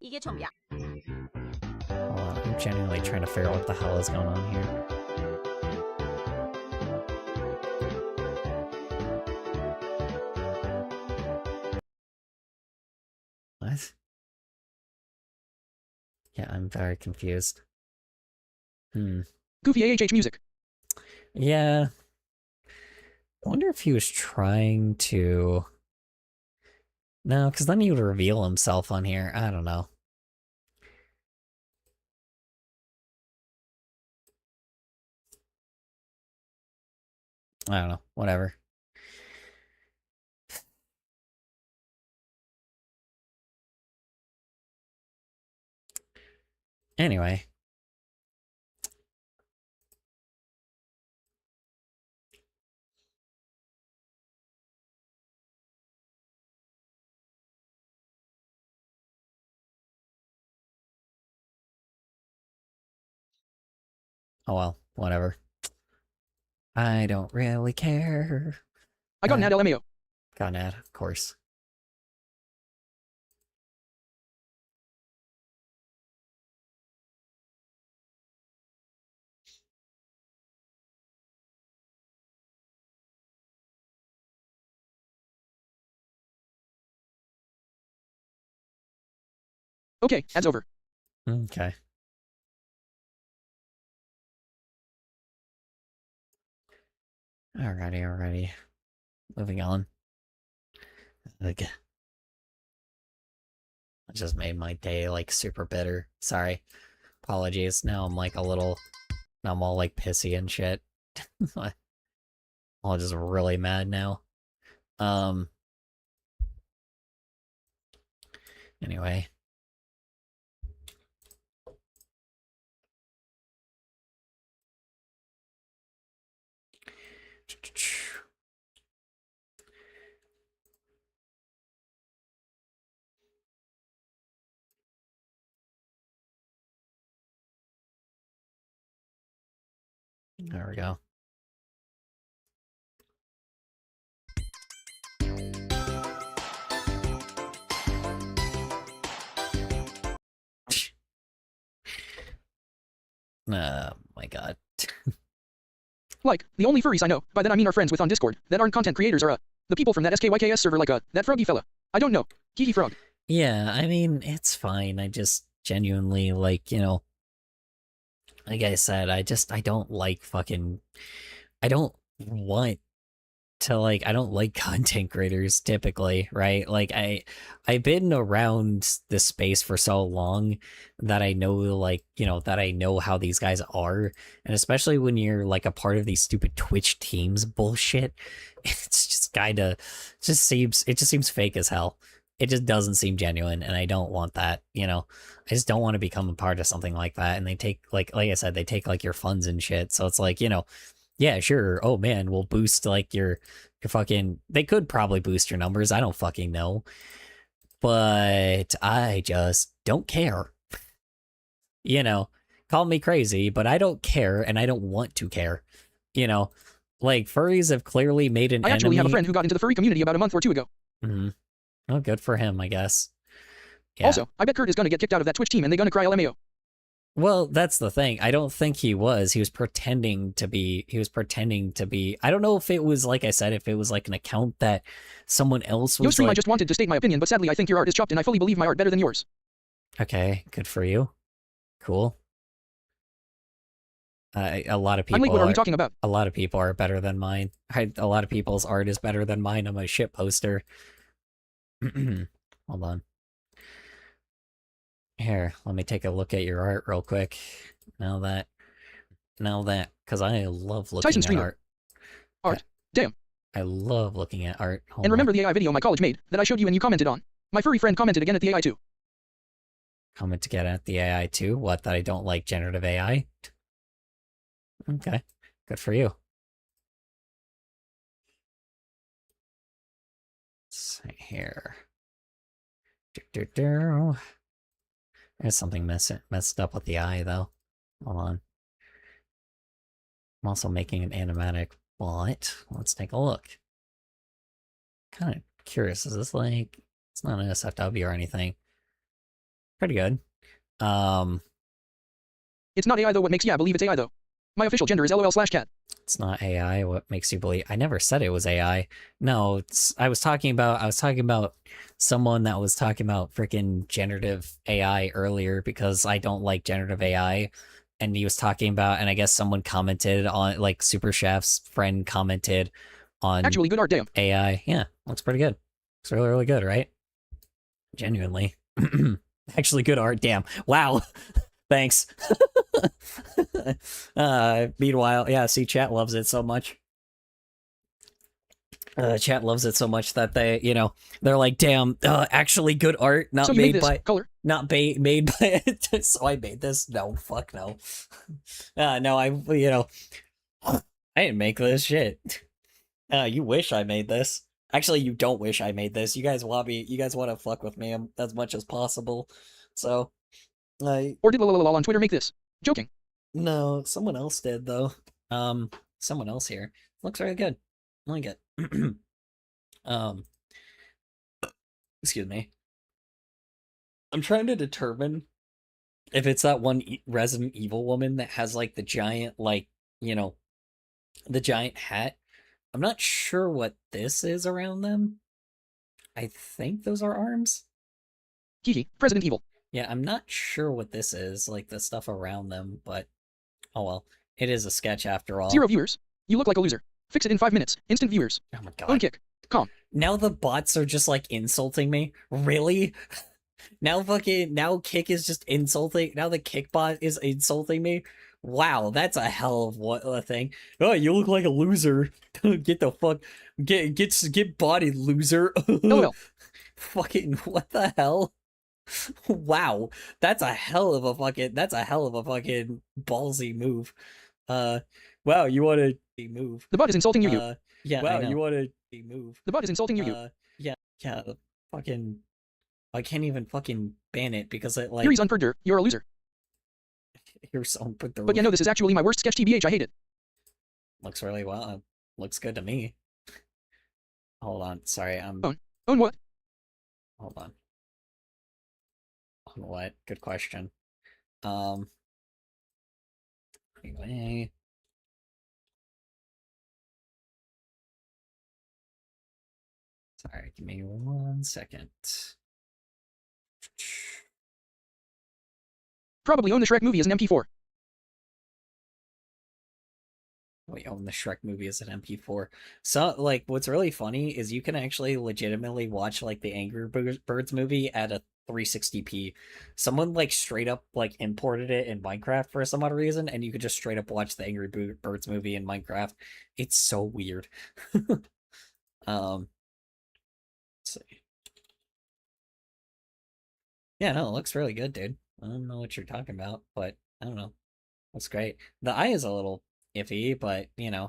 이게 정비야. Hold on. I'm genuinely trying to figure out what the hell is going on here. What? Yeah, I'm very confused. Goofy AHH music. Yeah. I wonder if he was trying to... No, because then he would reveal himself on here. I don't know. I don't know. Whatever. Anyway. Oh well, whatever. I don't really care. I got an ad LMAO. Got an ad, of course. Okay, ad's over. Okay. Alrighty. Moving on. Ugh. I just made my day, like, super bitter. Sorry. Apologies. Now I'm, like, now I'm all, like, pissy and shit. I'm just really mad now. Anyway. There we go. Oh my god. Like, the only furries I know, by that I mean our friends with on Discord, that aren't content creators are, the people from that SKYKS server like, that froggy fella. I don't know. Geeky frog. Yeah, I mean, it's fine. I just genuinely, like, you know, like I said, I don't like fucking, I don't want to, like, I don't like content creators typically, right? Like, I've been around this space for so long that I know, like, you know, that I know how these guys are. And especially when you're, like, a part of these stupid Twitch teams bullshit, it's just kinda, it just seems fake as hell. It just doesn't seem genuine, and I don't want that, you know? I just don't want to become a part of something like that, and they take, like I said, they take, like, your funds and shit, so it's like, you know, yeah, sure, oh man, we'll boost, like, your fucking... They could probably boost your numbers, I don't fucking know. But I just don't care. You know, call me crazy, but I don't care, and I don't want to care. You know, like, furries have clearly made an enemy... I actually have a friend who got into the furry community about a month or two ago. Mm-hmm. Oh, good for him, I guess. Yeah. Also, I bet Kurt is gonna get kicked out of that Twitch team and they gonna cry LMAO. Well, that's the thing. I don't think he was. He was pretending to be. I don't know if it was, like I said, if it was like an account that someone else was. Yo, stream, like... I just wanted to state my opinion, but sadly I think your art is chopped and I fully believe my art better than yours. Okay, good for you. Cool. A lot of people. I'm like, what are we talking about? A lot of people are better than mine. A lot of people's art is better than mine. I'm a shit poster. Hold on. Here, let me take a look at your art real quick. Now that, because I love looking Tyson at streamer. art. Art. Damn. I love looking at art. Hold And remember on. the AI video my college made that I showed you and you commented on? My furry friend commented again at the AI too. Comment to get at the AI too. What, that I don't like generative AI? Okay, good for you. Let's see here. There's something messed up with the eye though. Hold on. I'm also making an animatic, but let's take a look. Kind of curious. Is this like, it's not an SFW or anything. Pretty good. It's not AI though. What makes you believe it's AI though? My official gender is LOL/cat. It's not AI. What makes you believe? I never said it was AI. No, I was talking about someone that was talking about freaking generative AI earlier because I don't like generative AI. And he was talking about, and I guess someone commented on, like, Super Chef's friend commented on Actually good art, damn. AI. Yeah, looks pretty good. Looks really, really good, right? Genuinely. Actually good art, damn. Wow. Thanks. Meanwhile, yeah, see, chat loves it so much. Chat loves it so much that they, they're like, damn, actually good art, not So you made made this by, color? not made by, so I made this? No, fuck no. No, I didn't make this shit. You wish I made this. Actually, you don't wish I made this. You guys want to fuck with me as much as possible. So, Or did lol on Twitter make this? Joking. no, someone else did though. Someone else here. Looks really good. I like it. um, excuse me. I'm trying to determine if it's that one Resident Evil woman that has like the giant, like, the giant hat. I'm not sure what this is around them. I think those are arms. Kiki, President Evil. Yeah, I'm not sure what this is, like the stuff around them, but oh well. It is a sketch after all. 0 viewers. You look like a loser. Fix it in 5 minutes. Instant viewers. Oh my god. Own kick. Calm. Now the bots are just like insulting me. Really? Now Kick is just insulting. Now the Kick bot is insulting me. Wow, that's a hell of a thing. Oh, you look like a loser. Get the fuck, get bodied, loser. LOL. Fucking what the hell? Wow, that's a hell of a fucking ballsy move. Wow, you want to move? The bot is insulting you. Yeah. Wow, you want to move? The bot is insulting you. Yeah. Fucking. I can't even fucking ban it because it like. Here's unpurger. You're a loser. Here's someone put the. But yeah, no, this is actually my worst sketch. TBH, I hate it. Looks really well. Looks good to me. Hold on. Sorry. Own what? Hold on. On what? Good question. Anyway. Sorry, give me 1 second. Probably own the Shrek movie as an MP4. We own the Shrek movie as an MP4. So, like, what's really funny is you can actually legitimately watch, like, the Angry Birds movie at a 360p. Someone, like, straight up, like, imported it in Minecraft for some odd reason, and you could just straight up watch the Angry Birds movie in Minecraft. It's so weird. Let's see. Yeah, no, it looks really good, dude. I don't know what you're talking about, but I don't know. Looks great. The eye is a little iffy, but, I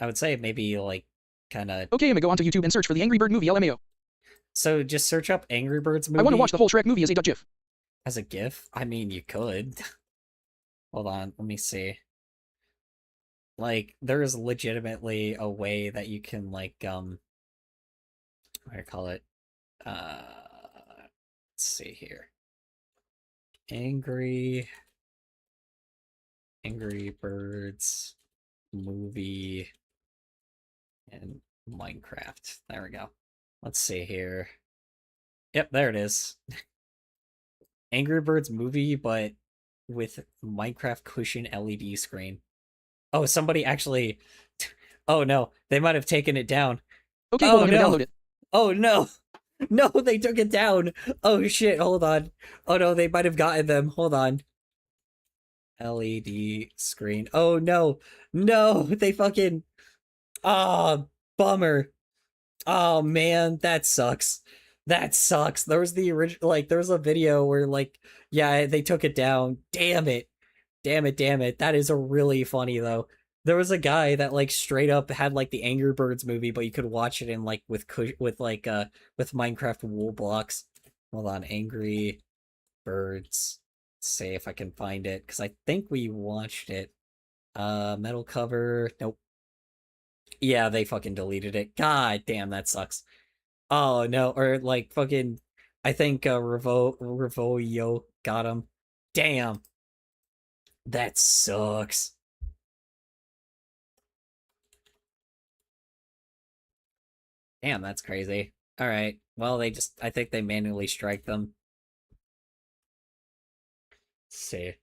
would say maybe, like, kind of... Okay, I'ma go onto YouTube and search for the Angry Bird movie LMAO. So just search up Angry Birds movie. I want to watch the whole Shrek movie as a .gif. As a GIF? I mean, you could. Hold on, let me see. Like, there is legitimately a way that you can, like, what do I call it? Let's see here. Angry Birds movie and Minecraft. There we go. Let's see here. Yep, there it is. Angry Birds movie, but with Minecraft cushion LED screen. Oh, somebody actually... Oh no, they might have taken it down. Okay, hold on, I'm gonna download it. Oh no! No, they took it down! Oh shit, hold on. Oh no, they might have gotten them. Hold on. LED screen. Oh no! No! They fucking... Ah! Bummer. Oh man, that sucks. That sucks. There was the original, like, there was a video where, like, yeah, they took it down. Damn it. Damn it, damn it. That is a really funny, though. There was a guy that, like, straight up had, like, the Angry Birds movie, but you could watch it in, like, with Minecraft wool blocks. Hold on, Angry Birds. Let's see if I can find it, because I think we watched it. Metal cover. Nope. Yeah, they fucking deleted it. God damn, that sucks. Oh no, or like fucking I think Revoyo got him. Damn. That sucks. Damn, that's crazy. Alright. Well, I think they manually strike them. Let's see.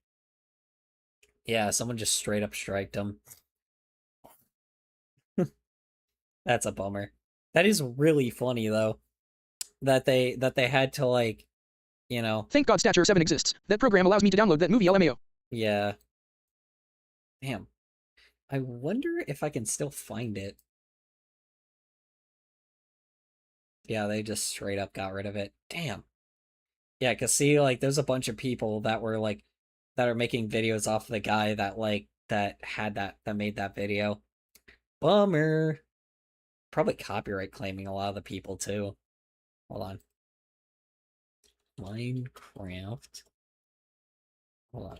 Yeah, someone just straight up striked them. That's a bummer. That is really funny though. That they had to, like, you know. Thank God Stature 7 exists. That program allows me to download that movie LMAO. Yeah. Damn. I wonder if I can still find it. Yeah, they just straight up got rid of it. Damn. Yeah, cause see, like, there's a bunch of people that were like, that are making videos off of the guy that, like, that made that video. Bummer. Probably copyright claiming a lot of the people too. Hold on. Minecraft. Hold on.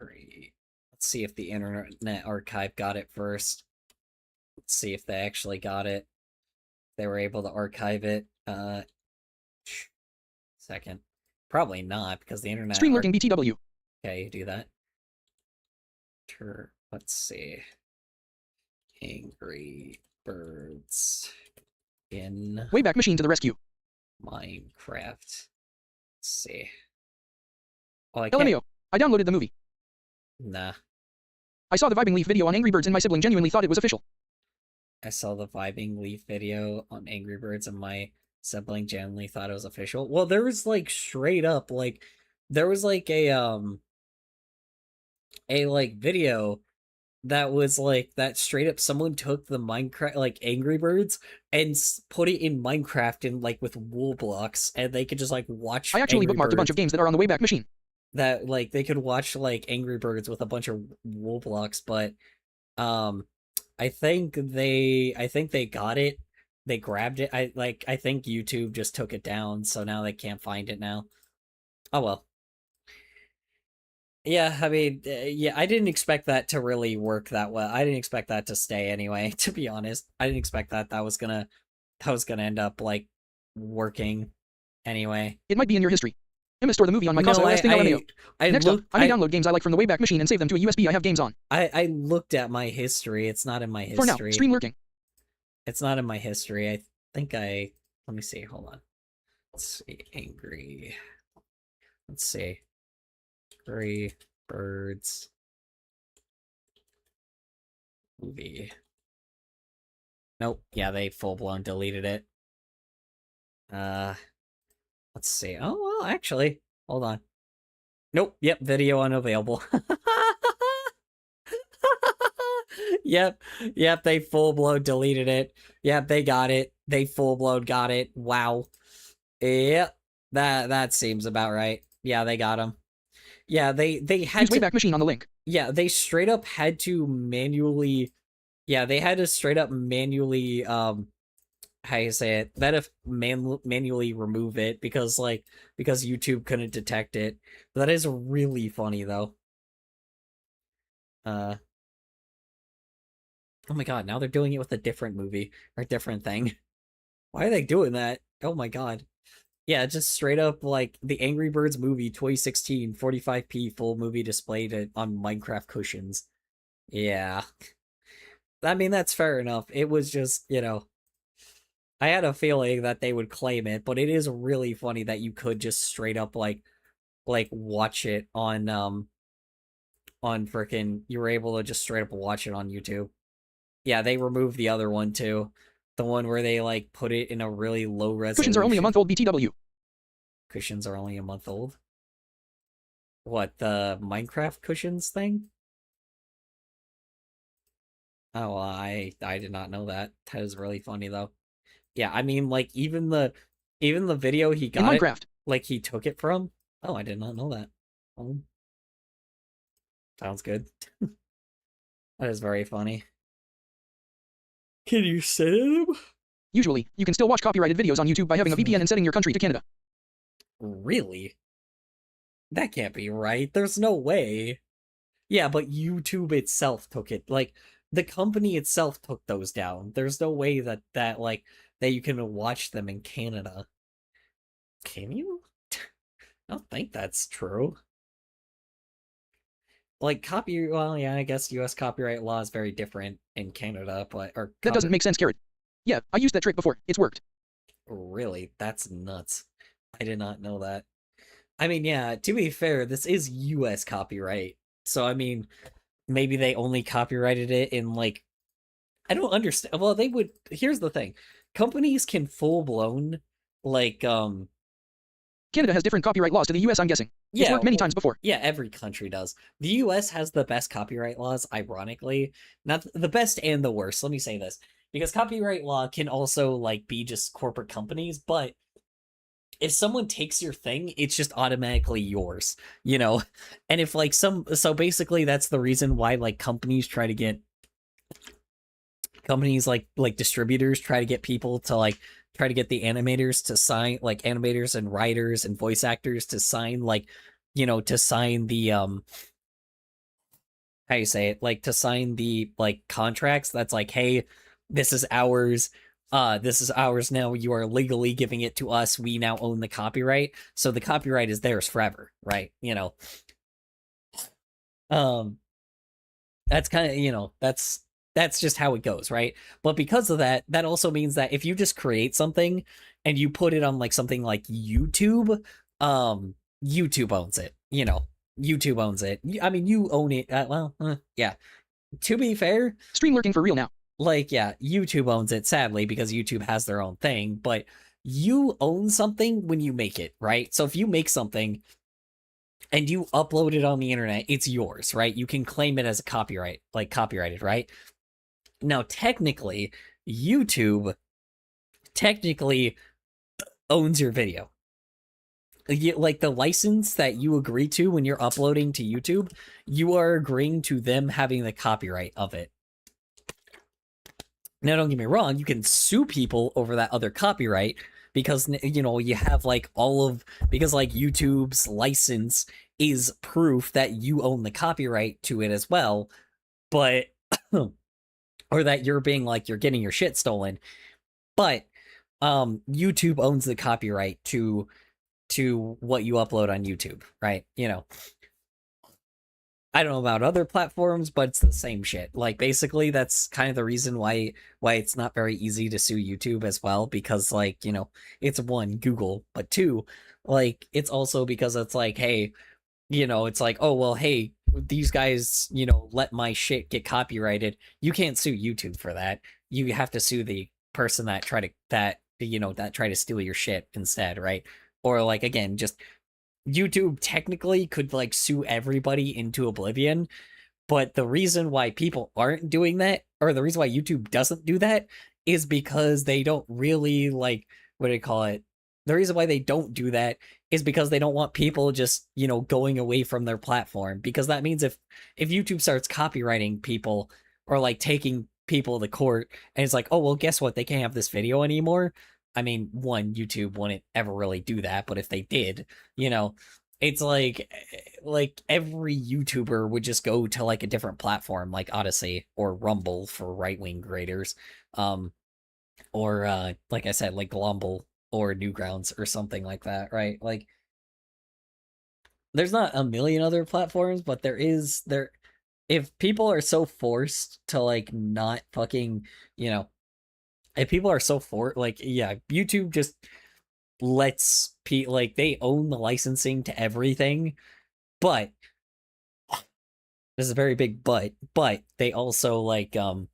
Hurry. Let's see if the Internet Archive got it first. Let's see if they actually got it. They were able to archive it. Second. Probably not, because the internet. Stream lurking BTW. Okay, do that. Let's see. Angry Birds in Wayback Machine to the rescue. Minecraft. Let's see. Oh, I can't. LMAO. I downloaded the movie. Nah. I saw the Vibing Leaf video on Angry Birds and my sibling genuinely thought it was official. I saw the Vibing Leaf video on Angry Birds and my sibling genuinely thought it was official. Well, there was, like, straight up, like, there was, like, a like, video that was, like, that straight up someone took the Minecraft, like, Angry Birds and put it in Minecraft in, like, with wool blocks, and they could just, like, watch I actually Angry bookmarked a bunch of games that are on the Wayback Machine. that, like, they could watch, like, Angry Birds with a bunch of wool blocks, but I think they got it. They grabbed it. I think YouTube just took it down, so now they can't find it now. Oh well. Yeah, I mean, yeah, I didn't expect that to really work that well. I didn't expect that to stay anyway, to be honest. I didn't expect that was gonna end up, like, working anyway. It might be in your history. I'm gonna store the movie on my console last thing LMAO. Next up, I may download games I like from the Wayback Machine and save them to a USB I have games on. I looked at my history. It's not in my history. For now, stream lurking. It's not in my history. I think let me see. Hold on. Let's see. Angry. Let's see. Angry Birds movie. Nope. Yeah, they full-blown deleted it. Let's see. Oh, well, actually, hold on. Nope. Yep. Video unavailable. Yep. They full-blown deleted it. Yep. They got it. They full-blown got it. Wow. Yep. That seems about right. Yeah, they got him. Yeah, they had Use Wayback Machine on the link. Yeah, they straight up had to manually. Yeah, they had to straight up manually. How you say it? Manually remove it because YouTube couldn't detect it. But that is really funny though. Oh my god! Now they're doing it with a different movie or different thing. Why are they doing that? Oh my god. Yeah, just straight up, like, the Angry Birds movie 2016 45p full movie displayed on Minecraft cushions. Yeah. I mean, that's fair enough. It was just, you know, I had a feeling that they would claim it, but it is really funny that you could just straight up, like watch it on frickin', you were able to just straight up watch it on YouTube. Yeah, they removed the other one too. The one where they, like, put it in a really low resolution. Cushions are only a month old BTW. Cushions are only a month old? What, the Minecraft cushions thing? Oh, I did not know that. That is really funny though. Yeah, I mean, like even the video he In got it, Minecraft. like he took it from. Oh, I did not know that. Oh, sounds good. That is very funny. Can you send him? Usually, you can still watch copyrighted videos on YouTube by having a VPN and setting your country to Canada. Really? That can't be right. There's no way. Yeah, but YouTube itself took it. Like the company itself took those down. There's no way that you can watch them in Canada. Can you? I don't think that's true. Like well, yeah, I guess US copyright law is very different in Canada, but That doesn't make sense, Carrot. Yeah, I used that trick before. It's worked. really, that's nuts. I did not know that. I mean, yeah, to be fair, this is US copyright. So I mean, maybe they only copyrighted it in like I don't understand. Well, they would here's the thing. Companies can full blown like Canada has different copyright laws to the US, I'm guessing. It's yeah, worked many well, times before. yeah, every country does. The US has the best copyright laws, ironically. Not the best and the worst. Let me say this. Because copyright law can also like be just corporate companies, but if someone takes your thing, it's just automatically yours, you know? And if like so basically that's the reason why like companies like distributors try to get people to like try to get the animators to sign like animators and writers and voice actors to sign like to sign the how you say it like to sign the like contracts that's like hey this is ours now, you are legally giving it to us, we now own the copyright, so the copyright is theirs forever, right? Um that's kind of that's just how it goes, right? But because of that, that also means that if you just create something and you put it on like something like YouTube, YouTube owns it, YouTube owns it. I mean, you own it, yeah, to be fair, Stream lurking for real now. like yeah, YouTube owns it, sadly, because YouTube has their own thing, but you own something when you make it, right? So if you make something and you upload it on the internet, it's yours, right? You can claim it as a copyright, like copyrighted, right? Now, technically, YouTube technically owns your video. Like the license that you agree to when you're uploading to YouTube, you are agreeing to them having the copyright of it. Now, don't get me wrong, you can sue people over that other copyright because, you have like because like YouTube's license is proof that you own the copyright to it as well, but, or that you're being like, you're getting your shit stolen. But, YouTube owns the copyright to what you upload on YouTube, right? I don't know about other platforms, but it's the same shit. Like basically that's kind of the reason why it's not very easy to sue YouTube as well, because like, it's one, Google, but two, like it's also because it's like, hey, it's like, oh well, hey, these guys, let my shit get copyrighted. You can't sue YouTube for that. You have to sue the person that try to steal your shit instead, right? Or like again, just YouTube technically could like sue everybody into oblivion, but the reason why people aren't doing that, or the reason why YouTube doesn't do that, is because they don't really like, what do you call it? The reason why they don't do that is because they don't want people just, going away from their platform. Because that means if YouTube starts copywriting people or like taking people to court and it's like, oh, well, guess what? They can't have this video anymore. I mean, one, YouTube wouldn't ever really do that, but if they did, you know, it's like every YouTuber would just go to like a different platform like Odyssey or Rumble for right-wing creators, or like I said, like Glumble or Newgrounds or something like that, right? Like there's not a million other platforms, but there if people are so forced to like not fucking, if people are so like yeah, YouTube just lets like they own the licensing to everything, but this is a very big but they also like how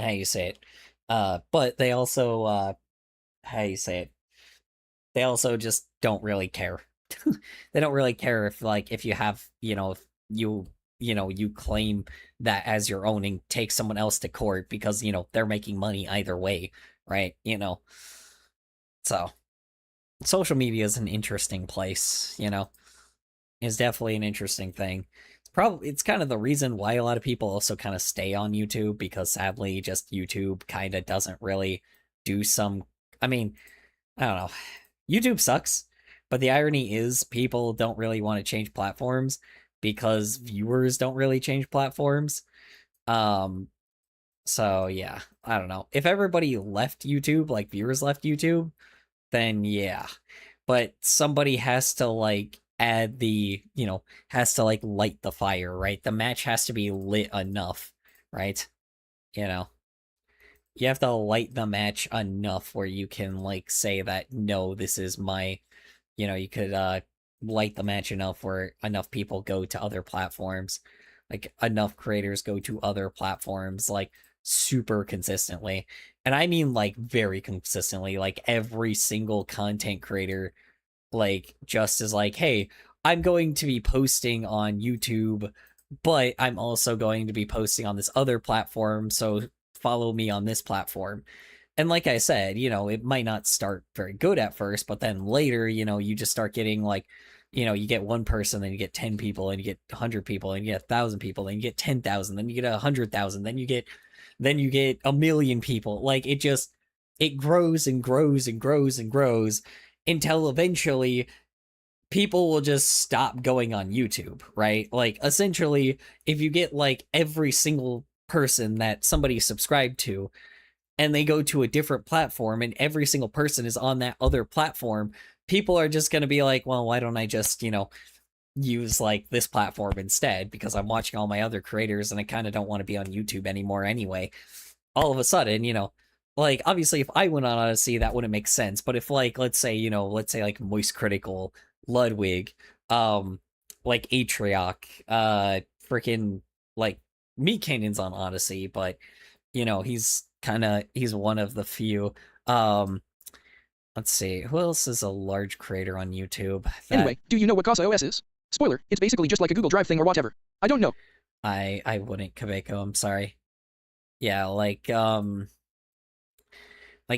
you say it, but they also how you say it, they also just don't really care. They don't really care if like if you have, if you you claim that as your own and take someone else to court because, they're making money either way, right? So social media is an interesting place, It's definitely an interesting thing. It's kind of the reason why a lot of people also kind of stay on YouTube, because sadly just YouTube kind of doesn't really do some, I mean, I don't know. YouTube sucks, but the irony is people don't really want to change platforms because viewers don't really change platforms. So yeah, I don't know. If everybody left YouTube, like viewers left YouTube, then yeah. But somebody has to like add has to like light the fire, right? The match has to be lit enough, right? You know. You have to light the match enough where you can like say that no, this is my, you could light the match enough where enough people go to other platforms, like enough creators go to other platforms like super consistently. And I mean like very consistently, like every single content creator like just is like, hey, I'm going to be posting on YouTube, but I'm also going to be posting on this other platform, so follow me on this platform. And like I said, it might not start very good at first, but then later, you just start getting like, you get one person, then you get 10 people, and you get 100 people, and you get 1,000 people, then you get 10,000, then you get 100,000, then you get 1,000,000 people. Like it grows and grows and grows and grows until eventually people will just stop going on YouTube, right? Like essentially, if you get like every single person that somebody subscribed to and they go to a different platform and every single person is on that other platform, people are just going to be like, well, why don't I just, use like this platform instead, because I'm watching all my other creators and I kind of don't want to be on YouTube anymore anyway. All of a sudden, like obviously if I went on Odyssey, that wouldn't make sense. But if like, let's say like Moist Critical, Ludwig, like Atrioc, freaking like Meat Canyon's on Odyssey, but he's one of the few. Let's see, who else is a large creator on YouTube? Anyway, do you know what Casa OS is? Spoiler, it's basically just like a Google Drive thing or whatever. I don't know. I wouldn't, Kabeko, I'm sorry. Yeah, like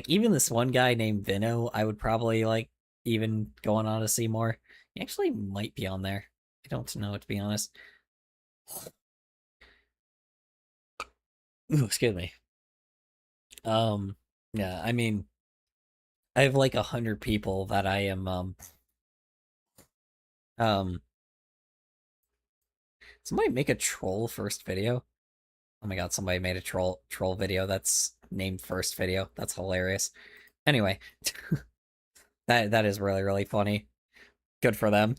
even this one guy named Vino, I would probably like even go on Odyssey more. He actually might be on there. I don't know, to be honest. Ooh, excuse me. Yeah, I mean, I have like 100 people that I am somebody make a troll first video. Oh my god, somebody made a troll video that's named first video. That's hilarious. Anyway, that is really, really funny. Good for them.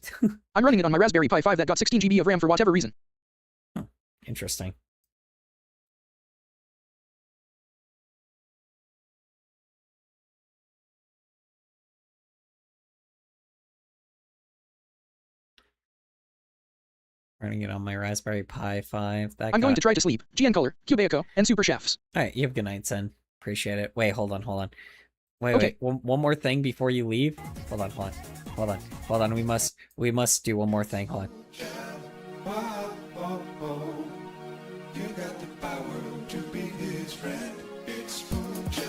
I'm running it on my Raspberry Pi 5 that got 16 GB of RAM for whatever reason. Interesting. Running it on my Raspberry Pi 5. I'm going to try to sleep. GN Color, Cubeaco, and Super Chefs. Alright, you have good night, Sen. Appreciate it. Wait, hold on. Wait, Okay. One more thing before you leave. Hold on. We must do one more thing. Hold on. You got the power to be his friend. It's Moonshine.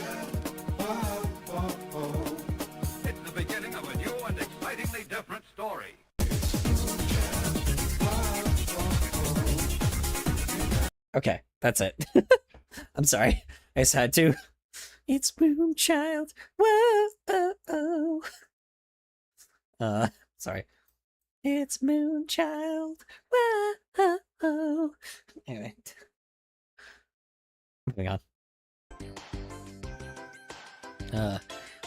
It's the beginning of a new and excitingly different story. Okay, that's it. I'm sorry. I just had to. It's Moonchild. Whoa. Sorry. It's Moonchild. Whoa. Anyway. Moving on.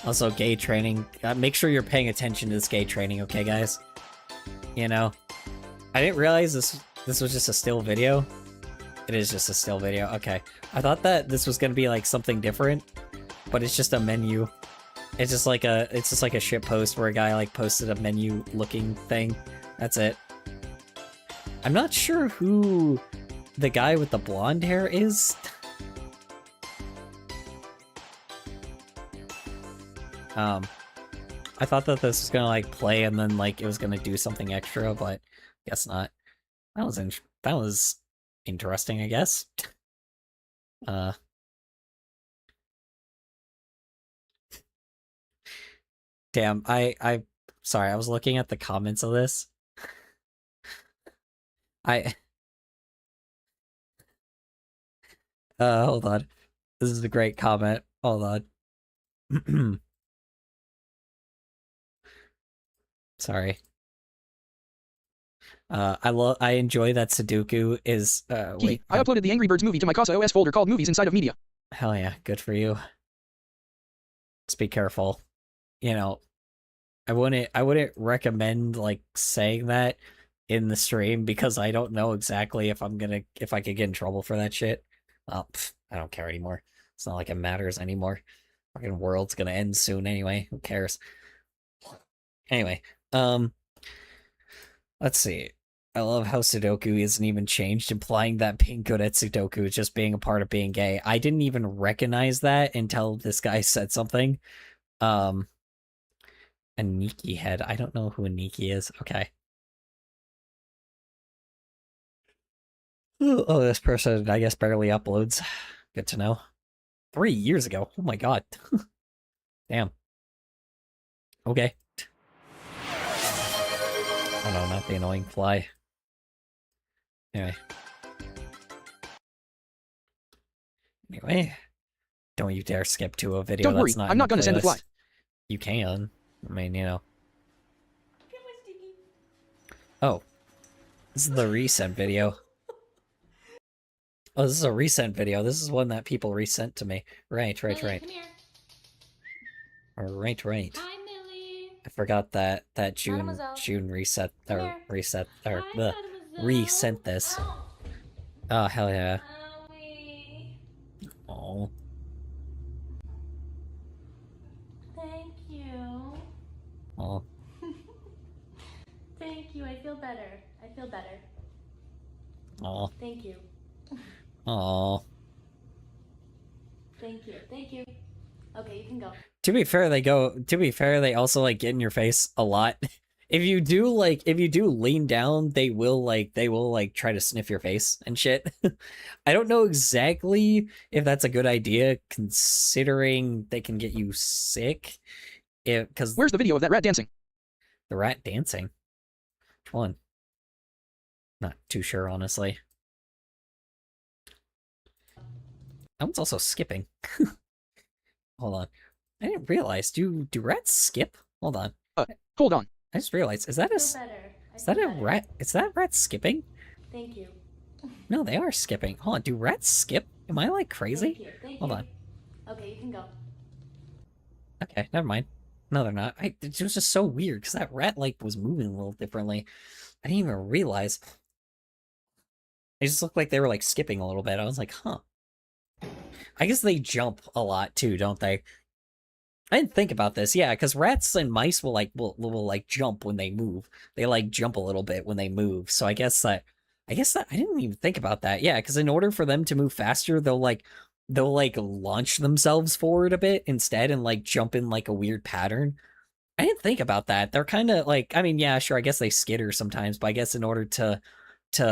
Also gay training. Make sure you're paying attention to this gay training, okay, guys? I didn't realize this was just a still video. It is just a still video. Okay. I thought that this was gonna be like something different, but it's just a menu. It's just like a shit post where a guy like posted a menu looking thing. That's it. I'm not sure who the guy with the blonde hair is. I thought that this was gonna like play and then like it was gonna do something extra, but guess not. That was that was interesting, I guess. Damn, sorry, I was looking at the comments of this. I hold on. This is a great comment. Hold on. Sorry. I enjoy that Sudoku is wait. I uploaded the Angry Birds movie to my Casa OS folder called Movies inside of Media. Hell yeah, good for you. Just be careful. You know, I wouldn't recommend like saying that in the stream because I don't know exactly if I could get in trouble for that shit. Oh, I don't care anymore. It's not like it matters anymore. Fucking world's gonna end soon anyway. Who cares? Anyway, let's see. I love how Sudoku isn't even changed, implying that being good at Sudoku is just being a part of being gay. I didn't even recognize that until this guy said something. Aniki head. I don't know who Aniki is. Okay. Oh, this person, I guess, barely uploads. Good to know. 3 years ago. Oh my god. Damn. Okay. Oh no, not the annoying fly. Anyway. Anyway. Don't you dare skip to a video Don't worry, that's not I'm not gonna send the fly. You can. I mean, you know. Oh. This is the recent video. Oh, this is a recent video. This is one that people resent to me. Right. Millie, come here. Right. Hi, Millie. I forgot that Mademoiselle. June reset Come or here. reset or Hi, the Mademoiselle. resent this. Ow. Oh hell yeah. Owie. Oh. Thank you. Oh. Thank you. I feel better. I feel better. Oh. Thank you. Oh. Thank you. Thank you. Okay, you can go. To be fair, they also like get in your face a lot. If you do lean down, they will try to sniff your face and shit. I don't know exactly if that's a good idea considering they can get you sick. Because Where's the video of that rat dancing? the rat dancing. Which one? Not too sure, honestly. That one's also skipping. Hold on. I didn't realize. Do rats skip? Hold on. Hold on. I just realized. Is that I a feel better. I is that feel a better. rat? Is that rat skipping? Thank you. No, they are skipping. Hold on. Do rats skip? Am I like crazy? Thank you. Thank Hold you. on. Okay, you can go. Okay, never mind. No, they're not. It was just so weird because that rat like was moving a little differently. I didn't even realize. They just looked like they were like skipping a little bit. I was like, huh. I guess they jump a lot too, don't they? I didn't think about this. Yeah, because rats and mice will like jump when they move. They like jump a little bit when they move. So I guess that I didn't even think about that. Yeah, because in order for them to move faster, they'll launch themselves forward a bit instead and like jump in like a weird pattern. I didn't think about that. They're kind of like, I mean, yeah, sure, I guess they skitter sometimes, but I guess in order to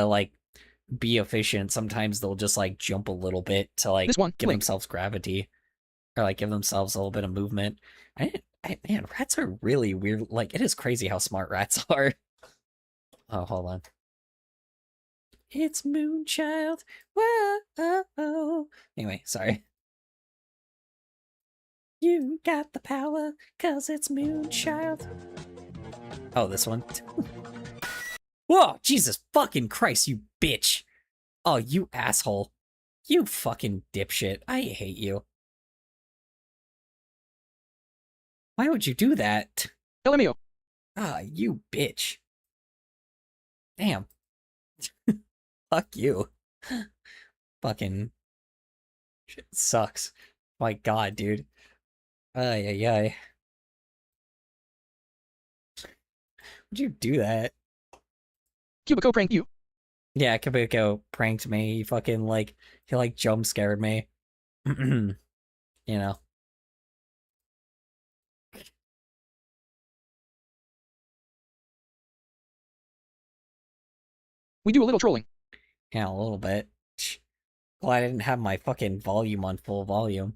like be efficient, sometimes they'll just like jump a little bit to like This one, give link. themselves gravity or like give themselves a little bit of movement. Man, rats are really weird. Like, it is crazy how smart rats are. Oh, hold on. It's Moonchild. Whoa. Anyway, sorry. You got the power, cause it's Moonchild. Oh, this one. Whoa, Jesus fucking Christ, you bitch. Oh, you asshole. You fucking dipshit. I hate you. Why would you do that? LMAO. Ah, you bitch. Damn. Fuck you. Fucking shit sucks. My god, dude. Ay, ay, ay. Would you do that? Cubico pranked you. Yeah, Kabuko pranked me. He fucking he jump scared me. You know. We do a little trolling. Yeah, a little bit. Well, I didn't have my fucking volume on full volume.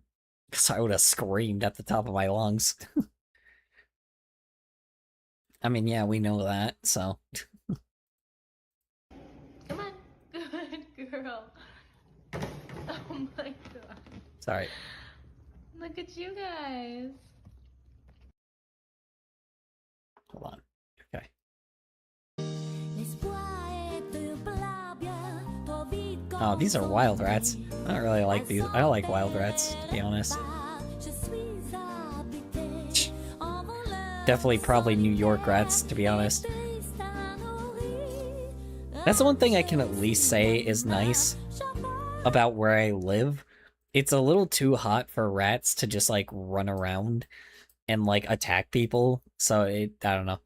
Because I would have screamed at the top of my lungs. I mean, yeah, we know that, so. Come on. Good girl. Oh my god. Sorry. Look at you guys. Hold on. Okay. Oh, these are wild rats. I don't really like these. I don't like wild rats, to be honest. Definitely probably New York rats, to be honest. That's the one thing I can at least say is nice about where I live. It's a little too hot for rats to just, like, run around and, like, attack people. So, I don't know.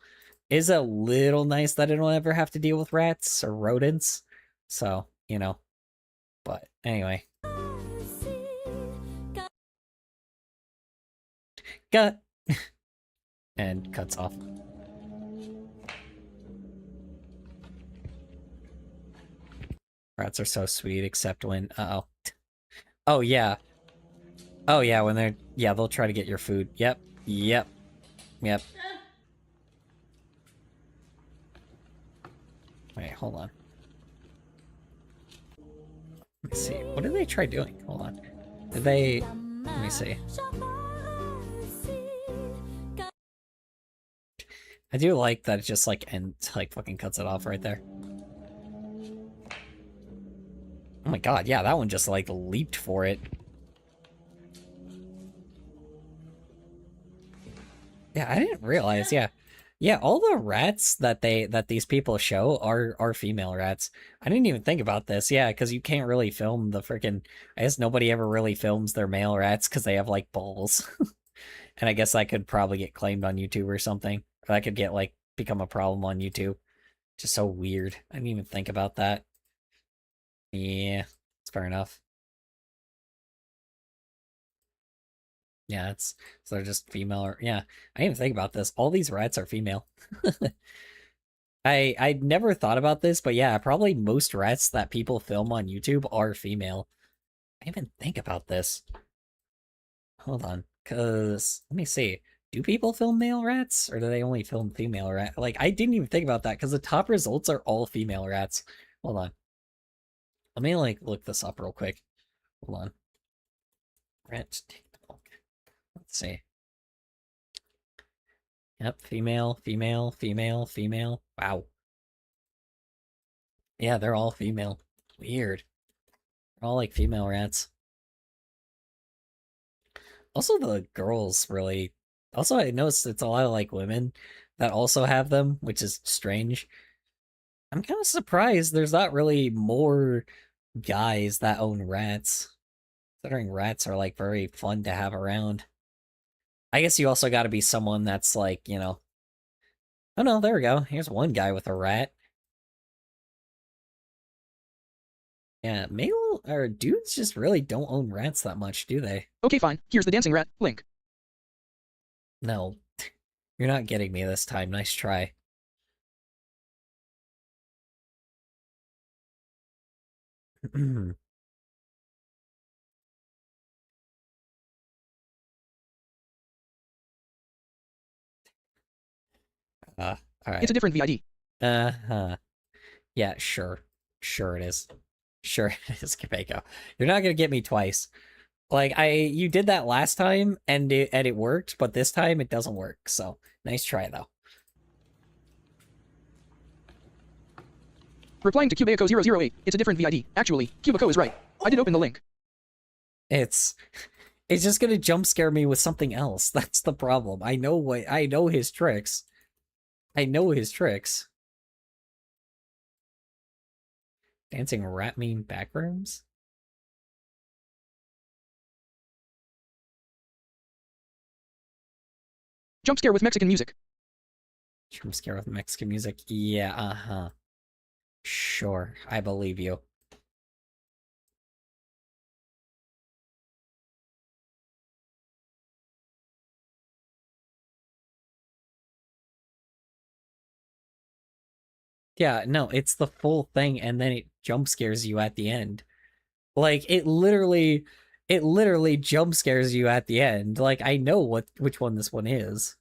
It's a little nice that I don't ever have to deal with rats or rodents. So, you know. But, anyway. Cut! And cuts off. Rats are so sweet, except when... Uh-oh. Oh, yeah. Oh, yeah, when they're... Yeah, they'll try to get your food. Yep. Yep. Yep. Wait, hold on. Let's see. What did they try doing? Hold on. Did they... Let me see. I do like that it just, like, ends, like, fucking cuts it off right there. Oh my god, yeah, that one just, like, leaped for it. Yeah, I didn't realize, yeah. Yeah, all the rats that these people show are female rats. I didn't even think about this, yeah, because you can't really film the freaking... I guess nobody ever really films their male rats because they have, like, balls. And I guess I could probably get claimed on YouTube or something. Or that could get, like, become a problem on YouTube. Just so weird. I didn't even think about that. Yeah, it's fair enough. Yeah, it's so they're just female or yeah. I didn't even think about this. All these rats are female. I never thought about this, but yeah, probably most rats that people film on YouTube are female. I didn't even think about this. Hold on, cause let me see. Do people film male rats or do they only film female rat? Like I didn't even think about that because the top results are all female rats. Hold on. Let me like look this up real quick. Hold on. Rat TikTok. Let's see. Yep, female, female, female, female. Wow. Yeah, they're all female. Weird. They're all like female rats. Also, the girls really. Also, I noticed it's a lot of like women that also have them, which is strange. I'm kind of surprised there's not really more guys that own rats. Considering rats are like very fun to have around. I guess you also got to be someone that's like, you know. Oh no, there we go. Here's one guy with a rat. Yeah, male or dudes just really don't own rats that much, do they? Okay, fine. Here's the dancing rat, Link. No. You're not getting me this time. Nice try. All right. It's a different VID. Uh-huh. Yeah, sure. Sure it is. Sure it is, Kabeko. You're not gonna get me twice. Like, you did that last time, and it worked, but this time it doesn't work, so nice try, though. Replying to Cubaco008, it's a different VID. Actually, Cubaco is right. I did open the link. It's just gonna jump scare me with something else. That's the problem. I know his tricks. I know his tricks. Dancing rat meme backrooms? Jump scare with Mexican music. Jump scare with Mexican music? Yeah, uh-huh. Sure, I believe you. Yeah, no, it's the full thing, and then it jump scares you at the end. Like it literally jump scares you at the end. Like I know which one this one is.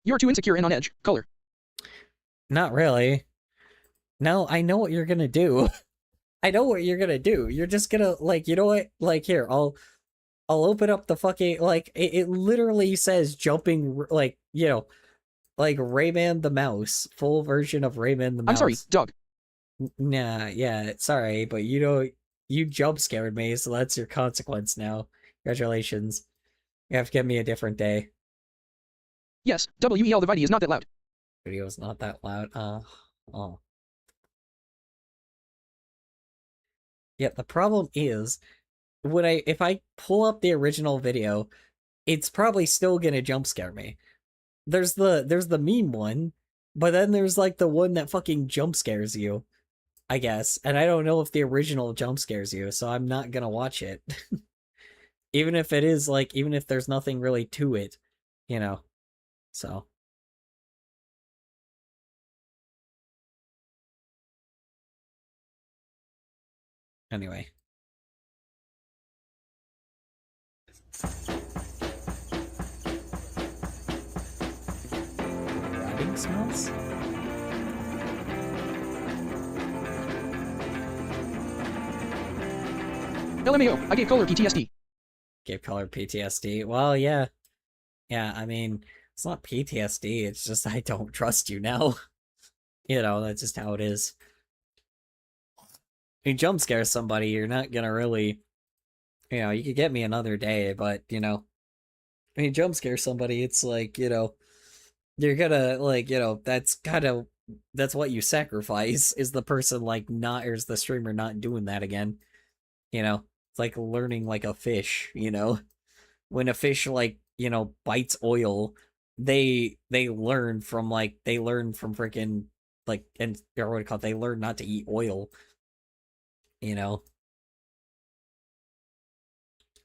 You're too insecure and on edge. Color. Not really. No, I know what you're gonna do. I know what you're gonna do. You're just gonna like, you know what? Like here, I'll open up the fucking like it literally says jumping like like Rayman the mouse, full version of Rayman the mouse. I'm sorry, dog. Nah, yeah, sorry, but you jump scared me, so that's your consequence now. Congratulations. You have to give me a different day. Yes, WEL the Vidi is not that loud. Video's not that loud. Oh. Yeah, the problem is if I pull up the original video, it's probably still gonna jump scare me. There's the meme one, but then there's like the one that fucking jump scares you, I guess. And I don't know if the original jump scares you, so I'm not gonna watch it. Even if it is like, even if there's nothing really to it, you know. So. Anyway. Grabbing smells? LMAO, I gave color PTSD. Gave color PTSD. Well, yeah. Yeah, I mean, it's not PTSD, it's just I don't trust you now. You know, that's just how it is. You jump scare somebody, you're not gonna really, you could get me another day, but, when you jump scare somebody, it's like, you're gonna, like, that's what you sacrifice, is the person, like, not, or is the streamer not doing that again. It's like learning like a fish, when a fish, like, bites oil, they learn from, like, freaking, like, and, or what do you call it, they learn not to eat oil,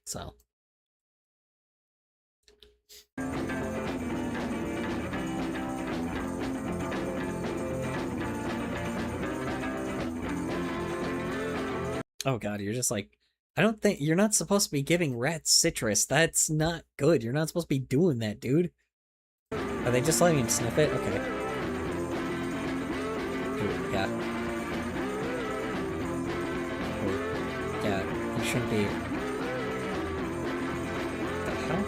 so. Oh god, you're just like, I don't think you're not supposed to be giving rats citrus. That's not good. You're not supposed to be doing that, dude. Are they just letting him sniff it? Okay. Ooh, yeah. Ooh. Yeah, you shouldn't be. What the hell?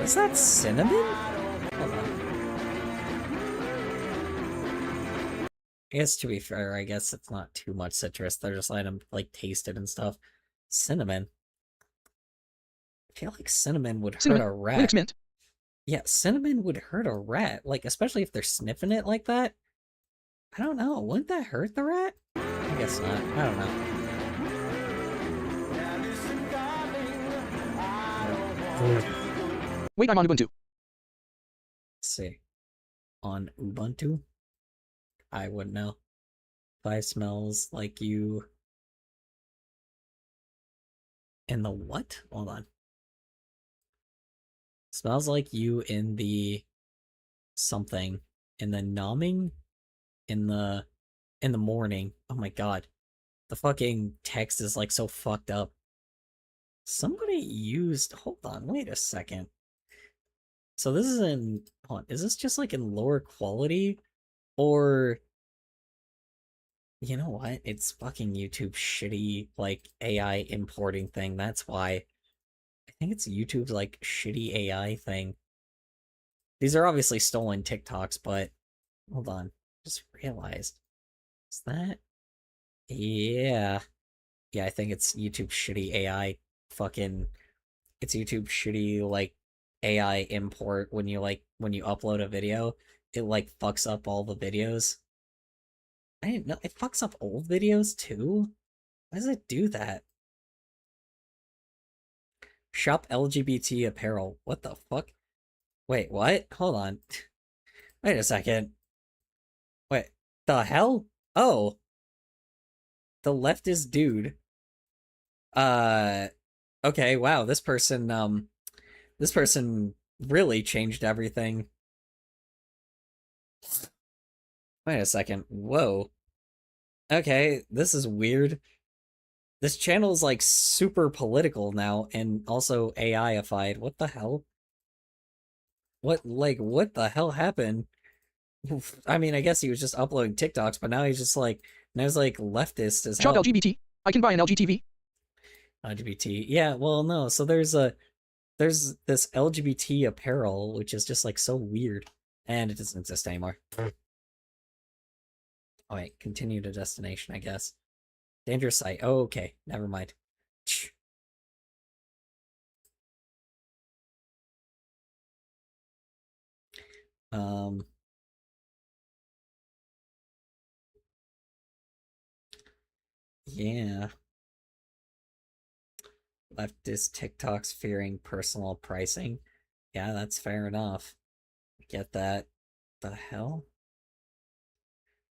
Was that cinnamon? Hold on. I guess to be fair, I guess it's not too much citrus. They're just letting them, like, taste it and stuff. Cinnamon. I feel like cinnamon would hurt a rat. Linux Mint. Yeah, cinnamon would hurt a rat. Like, especially if they're sniffing it like that. I don't know. Wouldn't that hurt the rat? I guess not. I don't know. Wait, I'm on Ubuntu. Let's see. On Ubuntu? I wouldn't know. Five smells like you. In the what? Hold on. Smells like you in the something. In the numbing? In the morning. Oh my god. The fucking text is like so fucked up. Somebody used, hold on, wait a second. So this is in, hold on, is this just like in lower quality? Or, you know what? It's fucking YouTube shitty, like, AI importing thing. That's why. I think it's YouTube's, like, shitty AI thing. These are obviously stolen TikToks, but hold on. Just realized. Is that? Yeah. Yeah, I think it's YouTube shitty AI fucking, it's YouTube shitty, like, AI import when you, like, when you upload a video. It, like, fucks up all the videos. I didn't know. It fucks up old videos, too? Why does it do that? Shop LGBT apparel. What the fuck? Wait, what? Hold on. Wait a second. Wait, the hell? Oh. the leftist dude. Okay, wow, this person really changed everything. Wait a second. Whoa. Okay, this is weird. This channel is like super political now and also AI-ified. What the hell? What the hell happened? I mean, I guess he was just uploading TikToks, but now he's just like, now he's like leftist as Shop hell. LGBT. I can buy an LG TV. LGBT. Yeah, well, no. So there's this LGBT apparel, which is just like so weird, and it doesn't exist anymore. Oh wait, continue to destination, I guess. Dangerous site. Oh, okay, never mind. Um. Yeah. Leftist TikToks fearing personal pricing. Yeah, that's fair enough. Get that. The hell?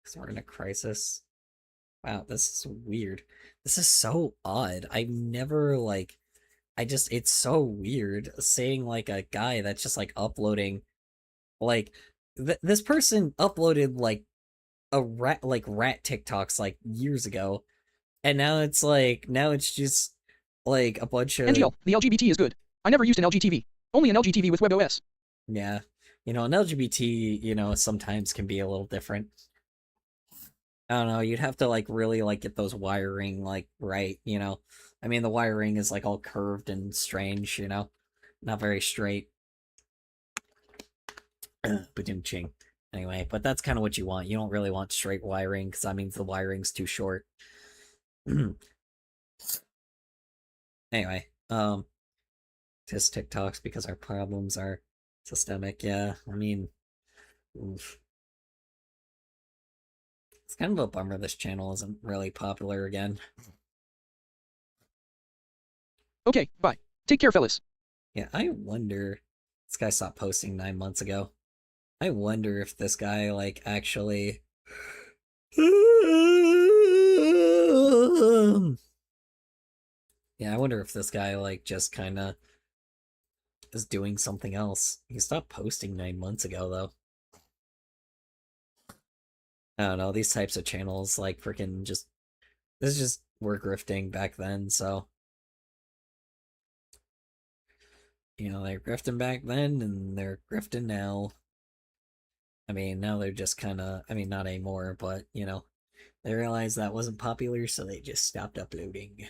Because we're in a crisis. Wow, this is weird. This is so odd. I've never, like, it's so weird seeing, like, a guy that's just, like, uploading, like, this person uploaded, like, rat TikToks, like, years ago, and now it's just, like, a bunch of... NGL, the LGBT is good. I never used an LG TV. Only an LG TV with WebOS. Yeah. You know, an LGBT, you know, sometimes can be a little different. I don't know, you'd have to, like, really, like, get those wiring, like, right, you know? I mean, the wiring is, like, all curved and strange, you know? Not very straight. Ba-doom-ching. Anyway, but that's kind of what you want. You don't really want straight wiring, because that means the wiring's too short. Anyway, just TikToks because our problems are systemic, yeah. I mean, oof. It's kind of a bummer this channel isn't really popular again. Okay, bye. Take care, fellas. Yeah, I wonder... This guy stopped posting 9 months ago. I wonder if this guy, like, actually... Yeah, I wonder if this guy, like, just kinda is doing something else. He stopped posting 9 months ago, though. I don't know, these types of channels, like, freaking just... This is just... We're grifting back then, so... You know, they're grifting back then, and they're grifting now. I mean, now they're just kinda... I mean, not anymore, but, you know... They realized that wasn't popular, so they just stopped uploading.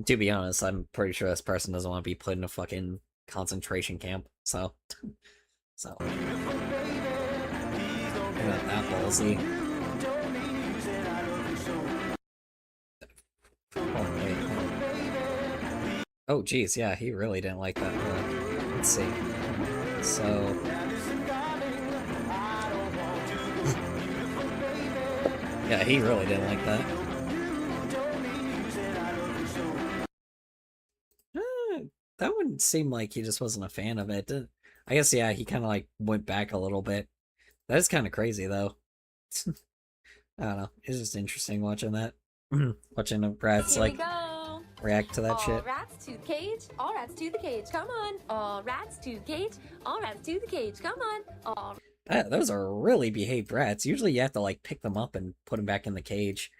To be honest, I'm pretty sure this person doesn't want to be put in a fucking concentration camp, so... So... They're not that ballsy. Oh, wait. Oh, geez, yeah, he really didn't like that. Let's see. So... Yeah, he really didn't like that. That wouldn't seem like he just wasn't a fan of it. I guess, yeah, he kind of, like, went back a little bit. That is kind of crazy, though. I don't know. It's just interesting watching that. Watching the rats, Here we like, go. react to that All shit. rats to the cage. All rats to the cage. Come on. All rats to the cage. All rats to the cage. Come on. All Those are really behaved rats. Usually you have to, like, pick them up and put them back in the cage.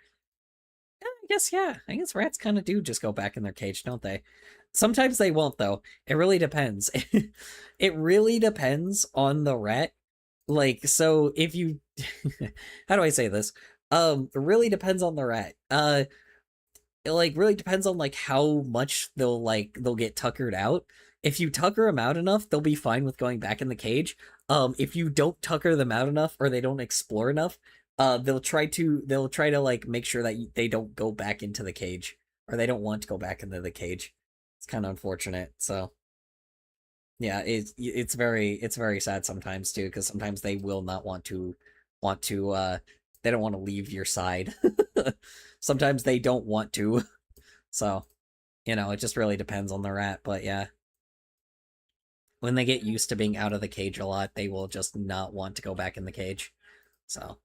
I guess, yeah. I guess rats kind of do just go back in their cage, don't they? Sometimes they won't, though. It really depends. It really depends on the rat. Like, so if you... How do I say this? It really depends on the rat. It, like, really depends on, like, how much they'll get tuckered out. If you tucker them out enough, they'll be fine with going back in the cage. If you don't tucker them out enough or they don't explore enough, they'll try to like make sure that they don't go back into the cage, or they don't want to go back into the cage. It's kind of unfortunate. So yeah, it's very sad sometimes too, because sometimes they will not want to they don't want to leave your side. Sometimes they don't want to. So, you know, it just really depends on the rat, but yeah. When they get used to being out of the cage a lot, they will just not want to go back in the cage. So,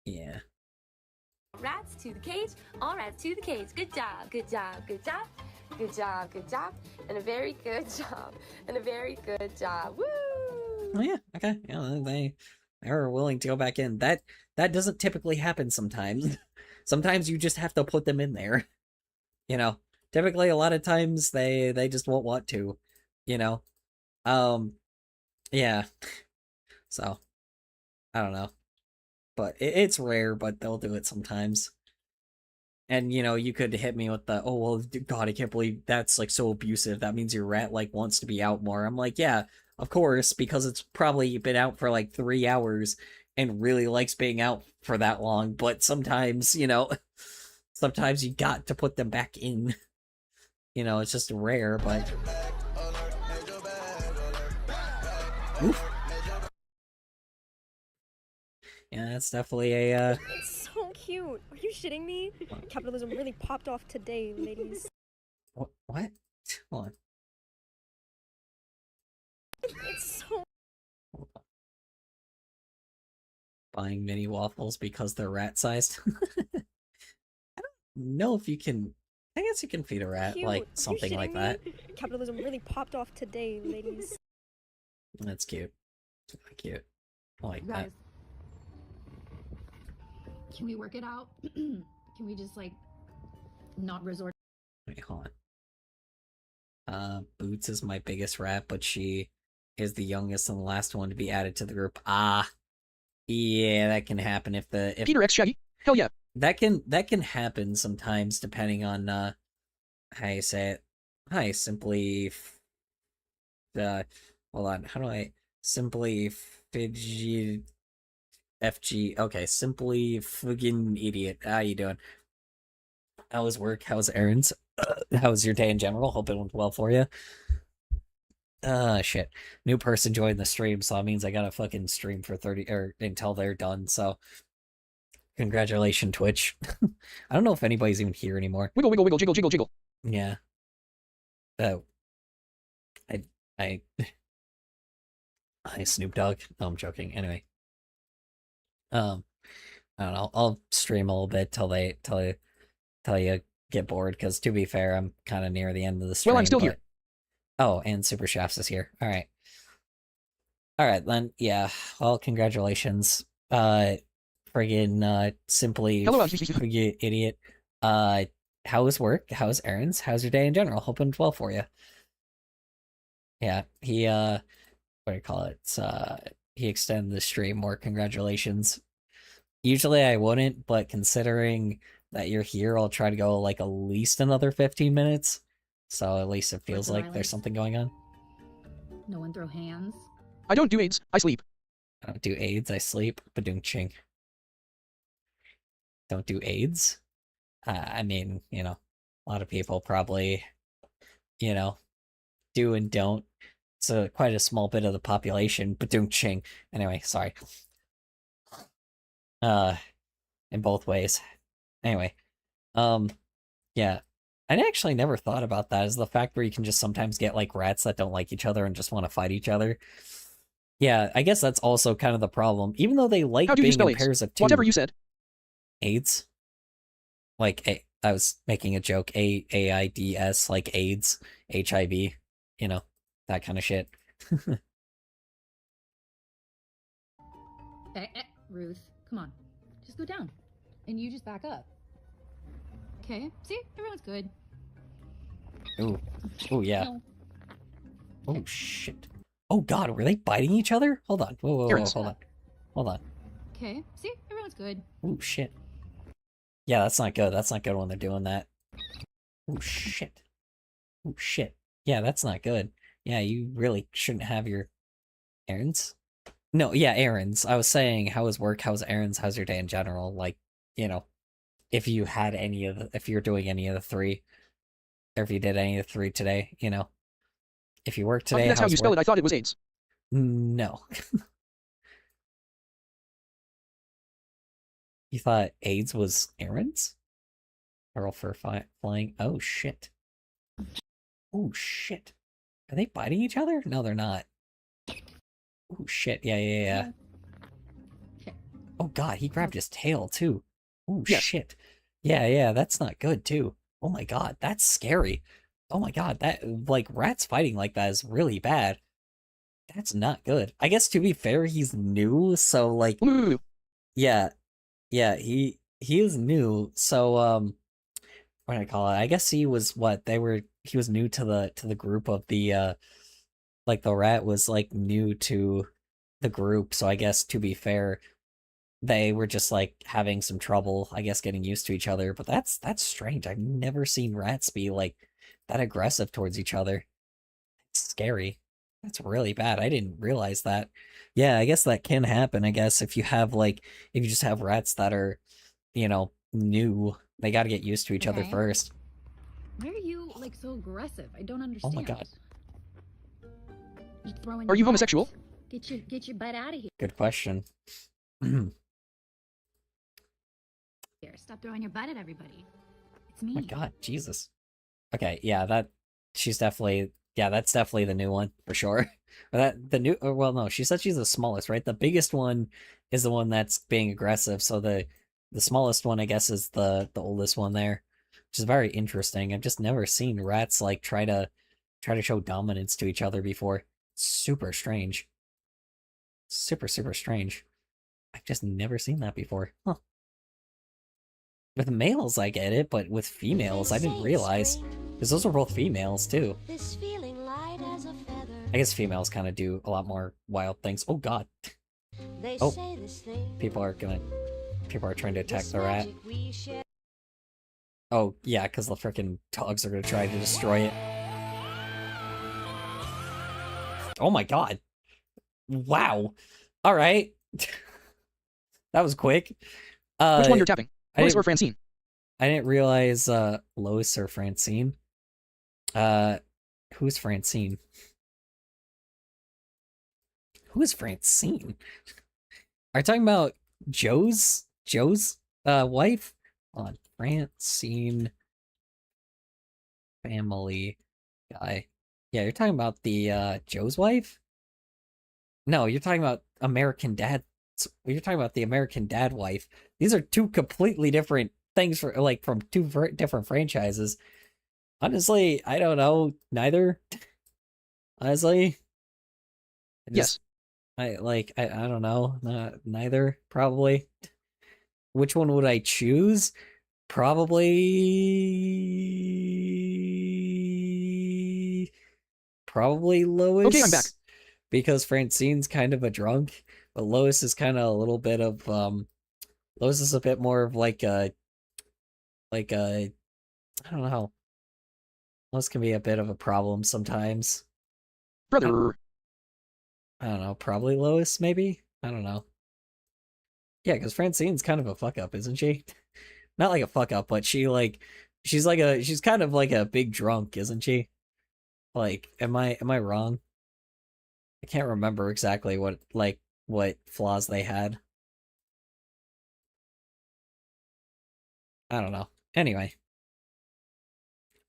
yeah. rats to the cage. All rats to the cage. Good job, good job, good job. Good job, good job. And a very good job. And a very good job. Woo! Oh yeah, okay. Yeah, they are willing to go back in. That doesn't typically happen sometimes. Sometimes you just have to put them in there. You know, typically a lot of times they just won't want to, you know. Yeah. So, I don't know. But it's rare, but they'll do it sometimes. And, you know, you could hit me with the, oh, well, God, I can't believe that's, like, so abusive. That means your rat, like, wants to be out more. I'm like, yeah, of course, because it's probably been out for, like, 3 hours and really likes being out for that long. But sometimes, you know, sometimes you got to put them back in. You know, it's just rare, but... Oof. Yeah, that's definitely a, It's so cute. Are you shitting me? Capitalism really popped off today, ladies. What? Hold on. It's so... Buying mini waffles because they're rat-sized? I don't know if you can... I guess you can feed a rat, cute. like, Are you something like shitting that. me? Capitalism really popped off today, ladies. That's cute. It's really cute. I like that. Guys, can we work it out? Can we just like not resort? Wait, hold on. Boots is my biggest rat, but she is the youngest and the last one to be added to the group. Ah, yeah, that can happen if Peter X Shaggy. Hell yeah. that can happen sometimes depending on how you say it. Hi, simply hold on, how do I simply fidget FG okay, simply friggin' idiot. How you doing? How was work? How's errands? How was your day in general? Hope it went well for you. Shit. New person joined the stream, so that means I gotta fucking stream for 30 or until they're done, so congratulations, Twitch. I don't know if anybody's even here anymore. Wiggle, wiggle, wiggle, jiggle, jiggle, jiggle. Yeah. Oh. I Hi, Snoop Dogg. No, I'm joking. Anyway. I don't know. I'll stream a little bit till you get bored, because to be fair, I'm kind of near the end of the stream. Well, I'm still here. Oh, and Super Shafts is here. All right. All right, then. Yeah. Well, congratulations. Friggin' simply Hello, friggin' idiot. How was work? How's errands? How's your day in general? Hoping well for you. Yeah, he what do you call it? He extended the stream more. Congratulations. Usually I wouldn't, but considering that you're here, I'll try to go like at least another 15 minutes. So at least it feels like there's something going on. No one throw hands. I don't do AIDS. I sleep. I don't do AIDS, I sleep. Badung-ching. Don't do AIDS? I mean, you know, a lot of people probably, you know, do and don't. It's quite a small bit of the population. Badung-ching. Anyway, sorry. In both ways. Anyway, yeah. I actually never thought about that, is the fact where you can just sometimes get like rats that don't like each other and just want to fight each other. Yeah, I guess that's also kind of the problem. Even though they like How do you being spell in AIDS? pairs of two. Whatever you said. AIDS? Like, I was making a joke. AIDS, like AIDS, HIV, you know, that kind of shit. Ruth, come on. Just go down. And you just back up. Okay, see? Everyone's good. Ooh. Oh, yeah. No. Oh, shit. Oh, God, were they biting each other? Hold on. Whoa, hold on. Hold on. Okay, see? Everyone's good. Oh, shit. Yeah, that's not good. That's not good when they're doing that. Oh, shit. Oh, shit. Yeah, that's not good. Yeah, you really shouldn't have your errands. No, yeah, errands. I was saying, how was work? How's errands? How's your day in general? Like, you know, if you had any of the, if you're doing any of the three, or if you did any of the three today, you know. If you work today, That's how you spell it. I thought it was AIDS. No. You thought AIDS was errands? Earl for flying? Oh, shit. Oh, shit. Are they biting each other? No, they're not. Oh, shit. Yeah. Okay. Oh, God, he grabbed his tail, too. Oh Yes. shit. Yeah, that's not good too. Oh my god, that's scary. Oh my god, that like rats fighting like that is really bad. That's not good. I guess to be fair, he's new, so like Ooh. yeah, he is new, so what do I call it? I guess he was what he was new to the group of the like the rat was like new to the group, so I guess to be fair, they were just like having some trouble, I guess, getting used to each other. But that's strange. I've never seen rats be like that aggressive towards each other. It's scary. That's really bad. I didn't realize that. Yeah, I guess that can happen, I guess, if you have like if you just have rats that are, new, they got to get used to each other Okay. first. Why are you like so aggressive? I don't Oh understand. my god. You throwing Are you your homosexual? butt. Get your butt out of Good question. Oh here. Stop throwing your butt at everybody. It's my me. god, Jesus. Okay, yeah, that's definitely the new one for sure. Well, no, she said she's the smallest, right? The biggest one is the one that's being aggressive, so the smallest one, I guess, is the oldest one there, which is very interesting. I've just never seen rats like try to show dominance to each other before. Super strange. Super strange. I've just never seen that before. Huh. With males, I get it, but with females, I didn't realize. Because those are both females, too. This feeling light as a feather. I guess females kind of do a lot more wild things. Oh god. They Oh. say this thing. People are trying to attack This the rat. magic we share. Oh, yeah, because the freaking dogs are gonna try to destroy it. Oh my god. Wow. Alright. That was quick. Which one you're tapping? I Lois didn't- or Francine? I didn't realize Lois or Francine. Who's Francine? Who is Francine? Are you talking about Joe's wife? Hold on, Francine family guy. Yeah, you're talking about the Joe's wife? No, you're talking about American Dad. You're talking about the American Dad wife. These are two completely different things for like from two different franchises. Honestly, I don't know neither. Honestly, Yes. I don't know, neither probably. Which one would I choose? Probably Lois. Okay, I'm back. Because Francine's kind of a drunk, but Lois is kind of a little bit of Lois is a bit more of like a I don't know. Lois can be a bit of a problem sometimes. Brother. I don't know, probably Lois maybe? I don't know. Yeah, because Francine's kind of a fuck up, isn't she? Not like a fuck up, but she's kind of like a big drunk, isn't she? Like, am I wrong? I can't remember exactly what flaws they had. I don't know. Anyway.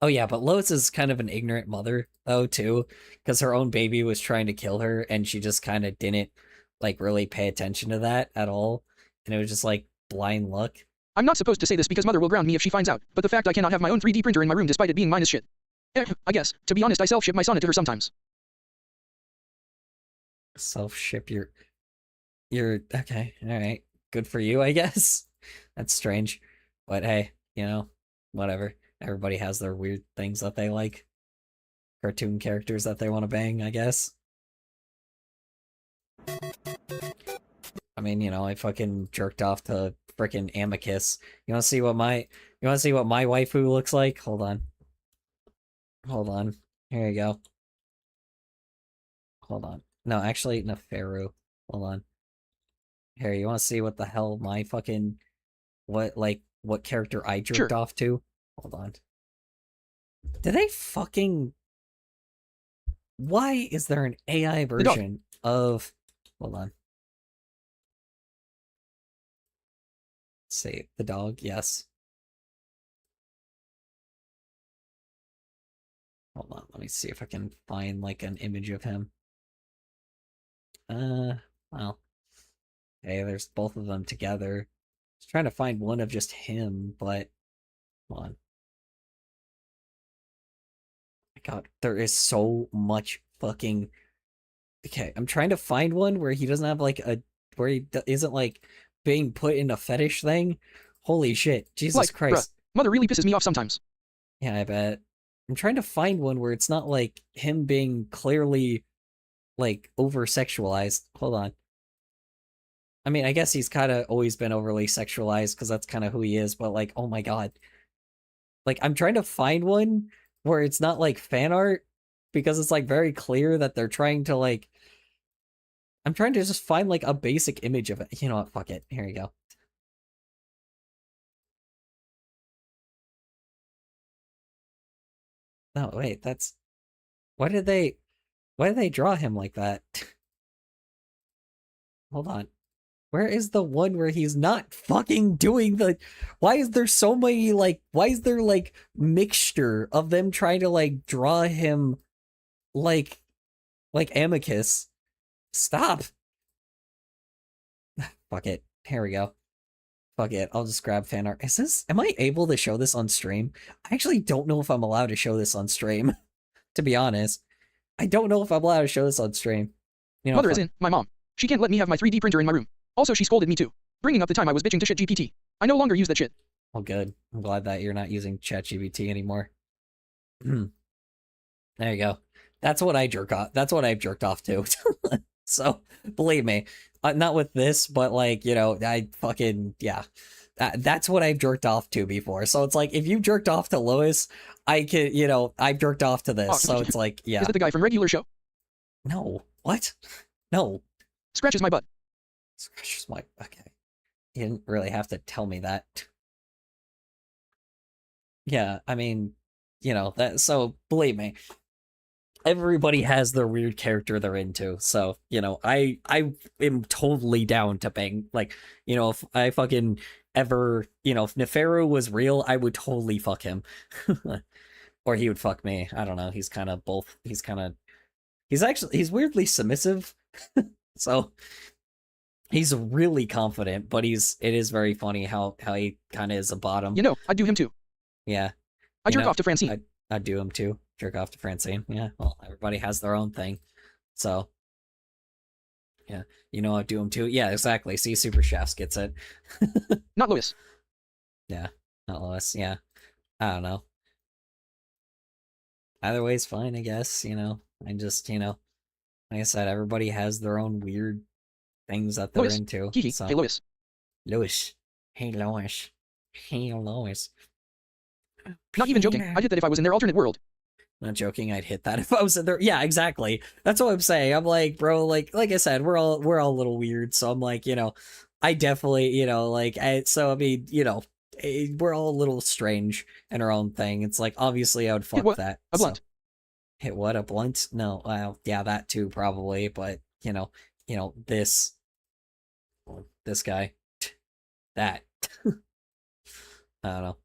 Oh yeah, but Lois is kind of an ignorant mother though too, because her own baby was trying to kill her and she just kind of didn't like really pay attention to that at all, and it was just like blind luck. I'm not supposed to say this because Mother will ground me if she finds out, but the fact I cannot have my own 3D printer in my room despite it being mine is shit. I guess. To be honest, I self-ship my sonnet to her sometimes. Self-ship you're okay, all right. Good for you, I guess. That's strange. But hey, whatever. Everybody has their weird things that they like. Cartoon characters that they want to bang, I guess. I mean, I fucking jerked off to frickin' Amicus. You wanna see what my waifu looks like? Hold on. Here you go. Hold on. No, actually, Neferu. Hold on. Here, you wanna see what the hell my fucking what character I jerked off to? Hold on. Did they fucking... Why is there an AI version of... Hold on. Save the dog, yes. Hold on, let me see if I can find like an image of him. Well. Hey, there's both of them together. was trying to find one of just him, but come on. My God, there is so much fucking. Okay, I'm trying to find one where he doesn't have like a where he isn't like being put in a fetish thing. Holy shit, Jesus Like, bruh, Christ. mother really pisses me off sometimes. Yeah, I bet. I'm trying to find one where it's not like him being clearly like over sexualized. Hold on. I mean, I guess he's kind of always been overly sexualized because that's kind of who he is, but like, oh my God. Like, I'm trying to find one where it's not like fan art because it's like very clear that they're trying to like. I'm trying to just find like a basic image of it. You know what? Fuck it. Here you go. No, wait, that's. Why did they draw him like that? Hold on. Where is the one where he's not fucking doing the why is there so many like why is there like mixture of them trying to like draw him like Amicus? Stop. Fuck it. Here we go. Fuck it. I'll just grab fan art. Am I able to show this on stream? I actually don't know if I'm allowed to show this on stream, to be honest. I don't know if I'm allowed to show this on stream. You know, Mother is in, my mom. She can't let me have my 3D printer in my room. Also, she scolded me too. Bringing up the time I was bitching to shit GPT. I no longer use that shit. Oh, good. I'm glad that you're not using ChatGPT anymore. There you go. That's what I jerk off. That's what I've jerked off to. So, believe me, not with this, but like, you know, I fucking, yeah. That's what I've jerked off to before. So it's like, if you jerked off to Lois, I can, you know, I've jerked off to this. So it's like, yeah. Is it the guy from Regular Show? No. What? No. Scratches my butt. Scratches my, okay. You didn't really have to tell me that. Yeah, I mean, you know, that, so believe me, everybody has their weird character they're into. So, you know, I am totally down to bang. Like, you know, if I fucking ever, you know, if Neferu was real, I would totally fuck him. Or he would fuck me. I don't know. He's kind of both. He's weirdly submissive. So he's really confident, but it is very funny how he kind of is a bottom. You know, I'd do him too. Yeah. I jerk off to Francine. I'd do him too. Jerk off to Francine. Yeah, well, everybody has their own thing. So, yeah. You know, I'd do him too. Yeah, exactly. See, Super Chefs gets it. Not Lois. Yeah, not Lois. Yeah. I don't know. Either way's fine, I guess. You know, I just, you know, like I said, everybody has their own weird things that they're Lois. into. Kiki. So. Hey, Lois. Lois. Hey, Lois. Hey, Lois. Not even joking. I'd hit that if I was in their alternate world. Not joking, I'd hit that if I was in there. Yeah, exactly. That's what I'm saying. I'm like, bro, like I said, we're all a little weird. So I'm like, you know, I definitely, you know, like, so I mean, you know, we're all a little strange in our own thing. It's like, obviously, I would fuck what? that. A blunt. So. Hit what? A blunt? No, well, yeah, that too probably. But you know, this guy, that. I don't know.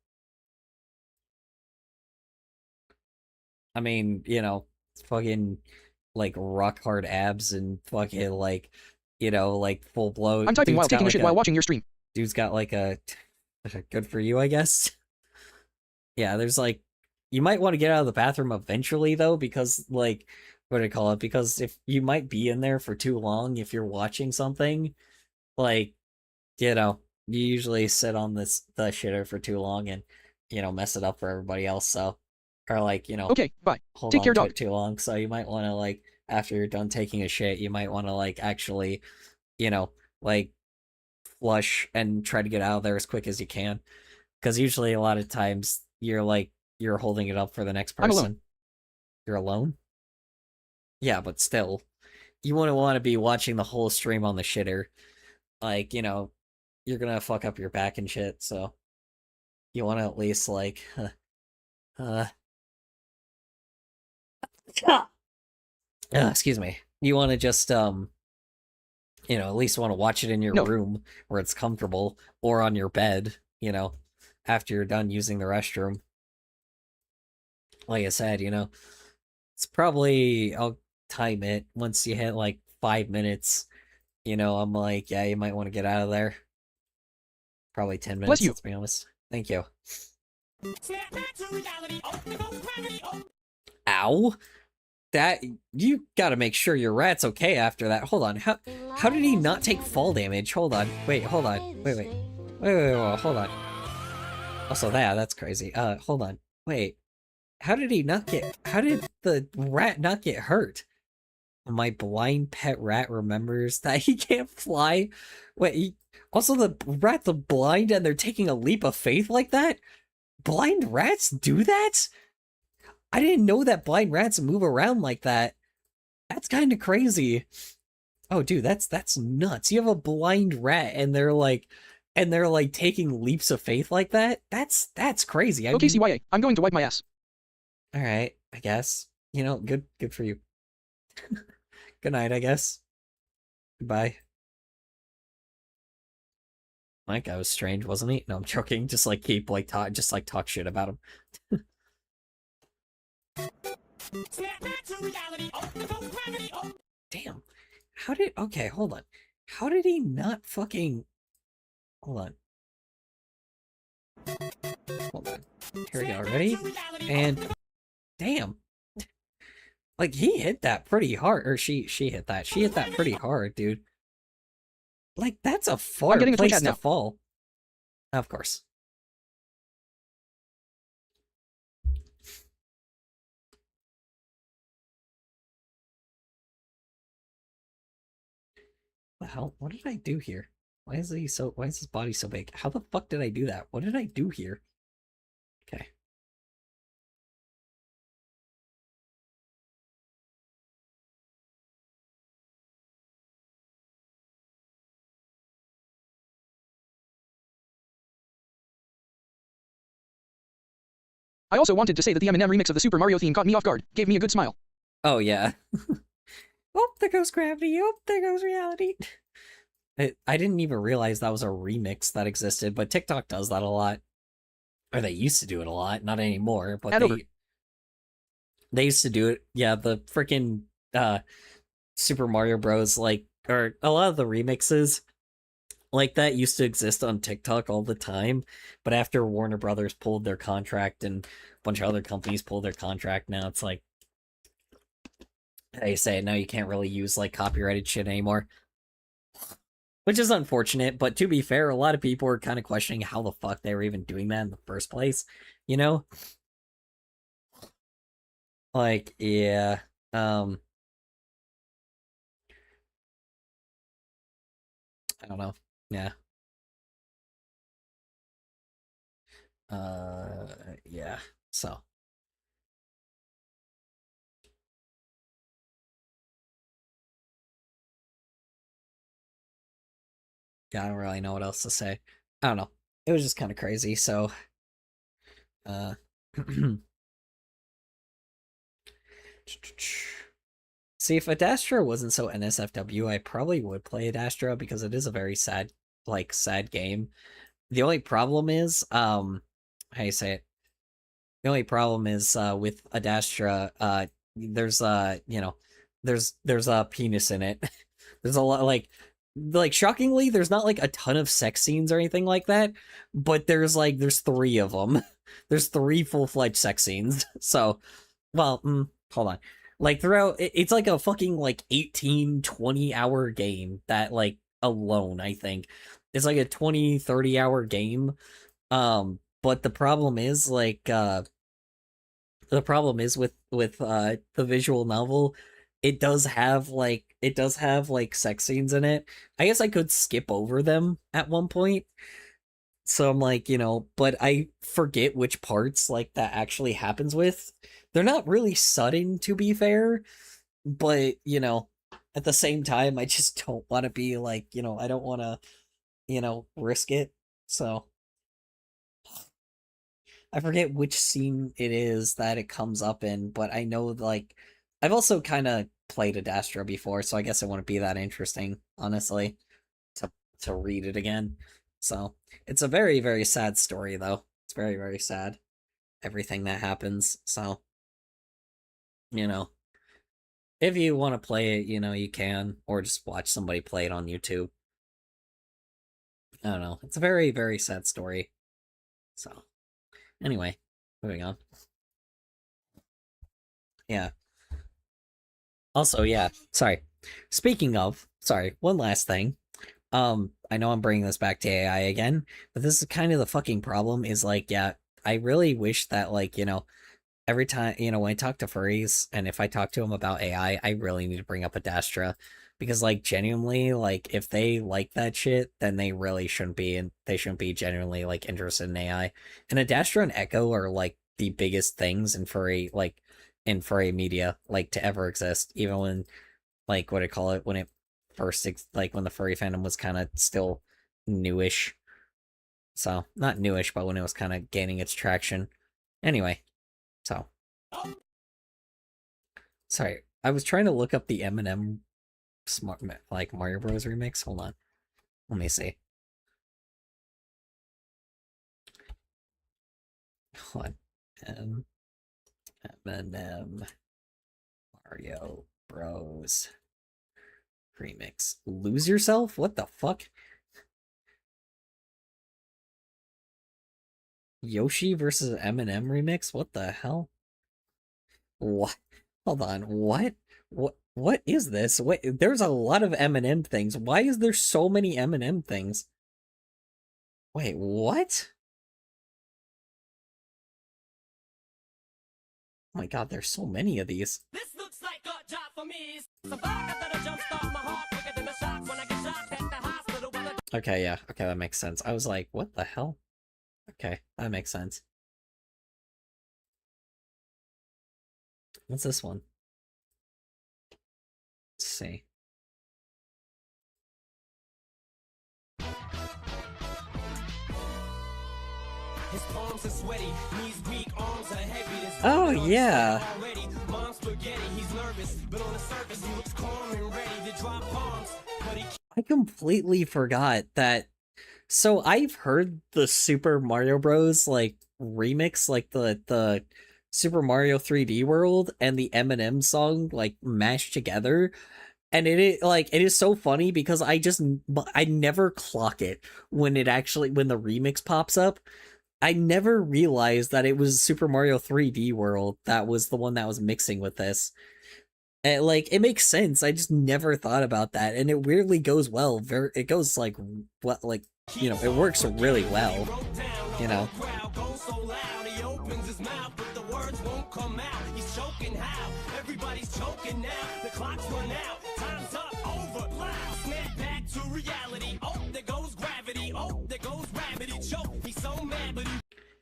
I mean, you know, fucking like rock hard abs and fucking like, you know, like full blow. I'm typing while taking a shit while watching your stream. Dude's got like a good for you, I guess. Yeah, there's like, you might want to get out of the bathroom eventually though, because like, what do I call it? Because if you might be in there for too long if you're watching something, like, you know, you usually sit on the shitter for too long and, you know, mess it up for everybody else. So. Or like, you know, okay, bye. Hold Take on care, to dog. it too long. So you might want to like, after you're done taking a shit, you might want to like actually, you know, like flush and try to get out of there as quick as you can. Because usually a lot of times you're holding it up for the next person. I'm alone. You're alone? Yeah, but still, you wouldn't want to be watching the whole stream on the shitter. Like, you know, you're gonna fuck up your back and shit. So you want to at least like, excuse me. You want to just you know, at least want to watch it in your room where it's comfortable or on your bed, you know, after you're done using the restroom. Like I said, you know, it's probably, I'll time it once you hit like 5 minutes, you know, I'm like, yeah, you might want to get out of there. Probably 10 Bless minutes, you. let's be honest. Thank you. Ow. That, you gotta make sure your rat's okay after that. Hold on, how did he not take fall damage? Hold on, wait, hold on, wait, hold on. Also that's crazy. Hold on, wait. How did the rat not get hurt? My blind pet rat remembers that he can't fly. Wait, also the rats are blind and they're taking a leap of faith like that? Blind rats do that? I didn't know that blind rats move around like that. That's kind of crazy. Oh, dude, that's nuts. You have a blind rat and they're like taking leaps of faith like that? That's crazy. Okay, CYA, I'm going to wipe my ass. All right, I guess. You know, good for you. Good night, I guess. Goodbye. That guy was strange, wasn't he? No, I'm joking. Just like keep like talk shit about him. Damn. Okay, hold on. How did he not fucking... Hold on. Hold on. Here we go, ready? And... Damn. Like, he hit that pretty hard. Or she hit that. She hit that pretty hard, dude. Like, that's a far place to fall. Of course. What the hell? What did I do here? Why is his body so big? How the fuck did I do that? What did I do here? Okay. I also wanted to say that the M&M remix of the Super Mario theme caught me off guard, gave me a good smile. Oh, yeah. Oh, there goes gravity. Oh, there goes reality. I didn't even realize that was a remix that existed, but TikTok does that a lot. Or they used to do it a lot, not anymore, but they used to do it. Yeah, the freaking Super Mario Bros. Like, or a lot of the remixes like that used to exist on TikTok all the time, but after Warner Brothers pulled their contract and a bunch of other companies pulled their contract, now it's like, how you say it, now you can't really use like copyrighted shit anymore. Which is unfortunate, but to be fair, a lot of people are kind of questioning how the fuck they were even doing that in the first place, you know? Like, yeah, I don't know. Yeah. Yeah. So. Yeah, I don't really know what else to say. I don't know. It was just kind of crazy, so see, if Adastra wasn't so NSFW, I probably would play Adastra because it is a very sad, like, sad game. The only problem is, how you say it? The only problem is, with Adastra, there's, you know, there's a penis in it. There's a lot, like, shockingly, there's not, like, a ton of sex scenes or anything like that, but there's 3 of them. There's 3 full-fledged sex scenes, so, well, hold on. Like, throughout, it's like a fucking, like, 18, 20-hour game that, like, alone, I think. It's like a 20, 30-hour game, but the problem is, like, the problem is with the visual novel, it does have like sex scenes in it. I guess I could skip over them at one point. So I'm like, you know, but I forget which parts like that actually happens with. They're not really sudden, to be fair, but you know, at the same time I just don't want to be like, you know, I don't want to, you know, risk it. So I forget which scene it is that it comes up in, but I know, like, I've also kind of played Adastra before, so I guess it wouldn't be that interesting, honestly, to read it again. So, it's a very, very sad story, though. It's very, very sad, everything that happens, so, you know, if you want to play it, you know, you can, or just watch somebody play it on YouTube. I don't know. It's a very, very sad story. So, anyway, moving on. Yeah. Also, yeah, sorry. Speaking of, sorry, one last thing. I know I'm bringing this back to AI again, but this is kind of the fucking problem is like, yeah, I really wish that like, every time, when I talk to furries and if I talk to them about AI, I really need to bring up Adastra because like genuinely, like if they like that shit, then they really shouldn't be and they shouldn't be genuinely like interested in AI. And Adastra and Echo are like the biggest things in furry media like to ever exist, even when like what I call it when it first like when the furry fandom was kind of still newish. So not newish, but when it was kind of gaining its traction. Anyway, so sorry, I was trying to look up the Eminem smart like Mario Bros remix. Hold on, let me see. Hold on, Eminem Mario Bros remix. Lose Yourself? What the fuck? Yoshi versus Eminem remix? What the hell? What? Hold on. What? What is this? Wait, there's a lot of Eminem things. Why is there so many Eminem things? Wait, what? Oh my god, there's so many of these. This looks like a job for me. So far, I got to jumpstart my heart quicker than a shot when I get shot at the hospital. Okay, yeah. Okay, that makes sense. I was like, what the hell? Okay, that makes sense. What's this one? Let's see. His palms are sweaty, knees weak, arms are heavy. Oh, yeah. Mom's spaghetti, he's nervous, but on the surface he looks calm and ready to drop bombs. But he I completely forgot that. So I've heard the Super Mario Bros. Like remix, like the Super Mario 3D World and the Eminem song like mashed together, and it is so funny because I never clock it when the remix pops up. I never realized that it was Super Mario 3D World that was the one that was mixing with this. And like it makes sense. I just never thought about that, and it weirdly goes well. It goes like what like it works really well. You know.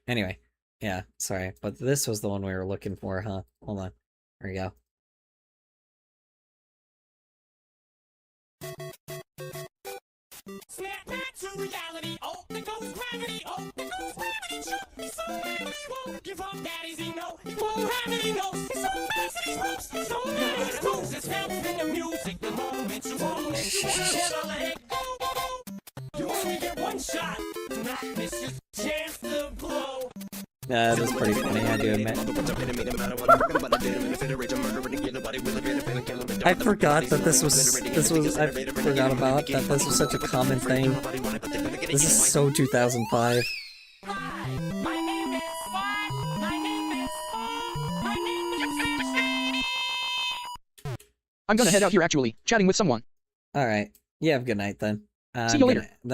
Anyway, yeah, sorry, but this was the one we were looking for, huh? Hold on. There we go. snap back to reality. Oh, there goes gravity. Oh, there goes gravity. Chuck, he's so mad he won't give up. Daddies, he know he won't have it. He knows he's so mad he's ropes. He's so mad he moves his help in the music. The moment you own it, you never let it go. You only get one shot. Do not miss your chance to blow. That was pretty funny, I do admit. I forgot that I forgot about that this was such a common thing. This is so 2005. I'm gonna head out here actually, chatting with someone. Alright, you have a good night then. See you later.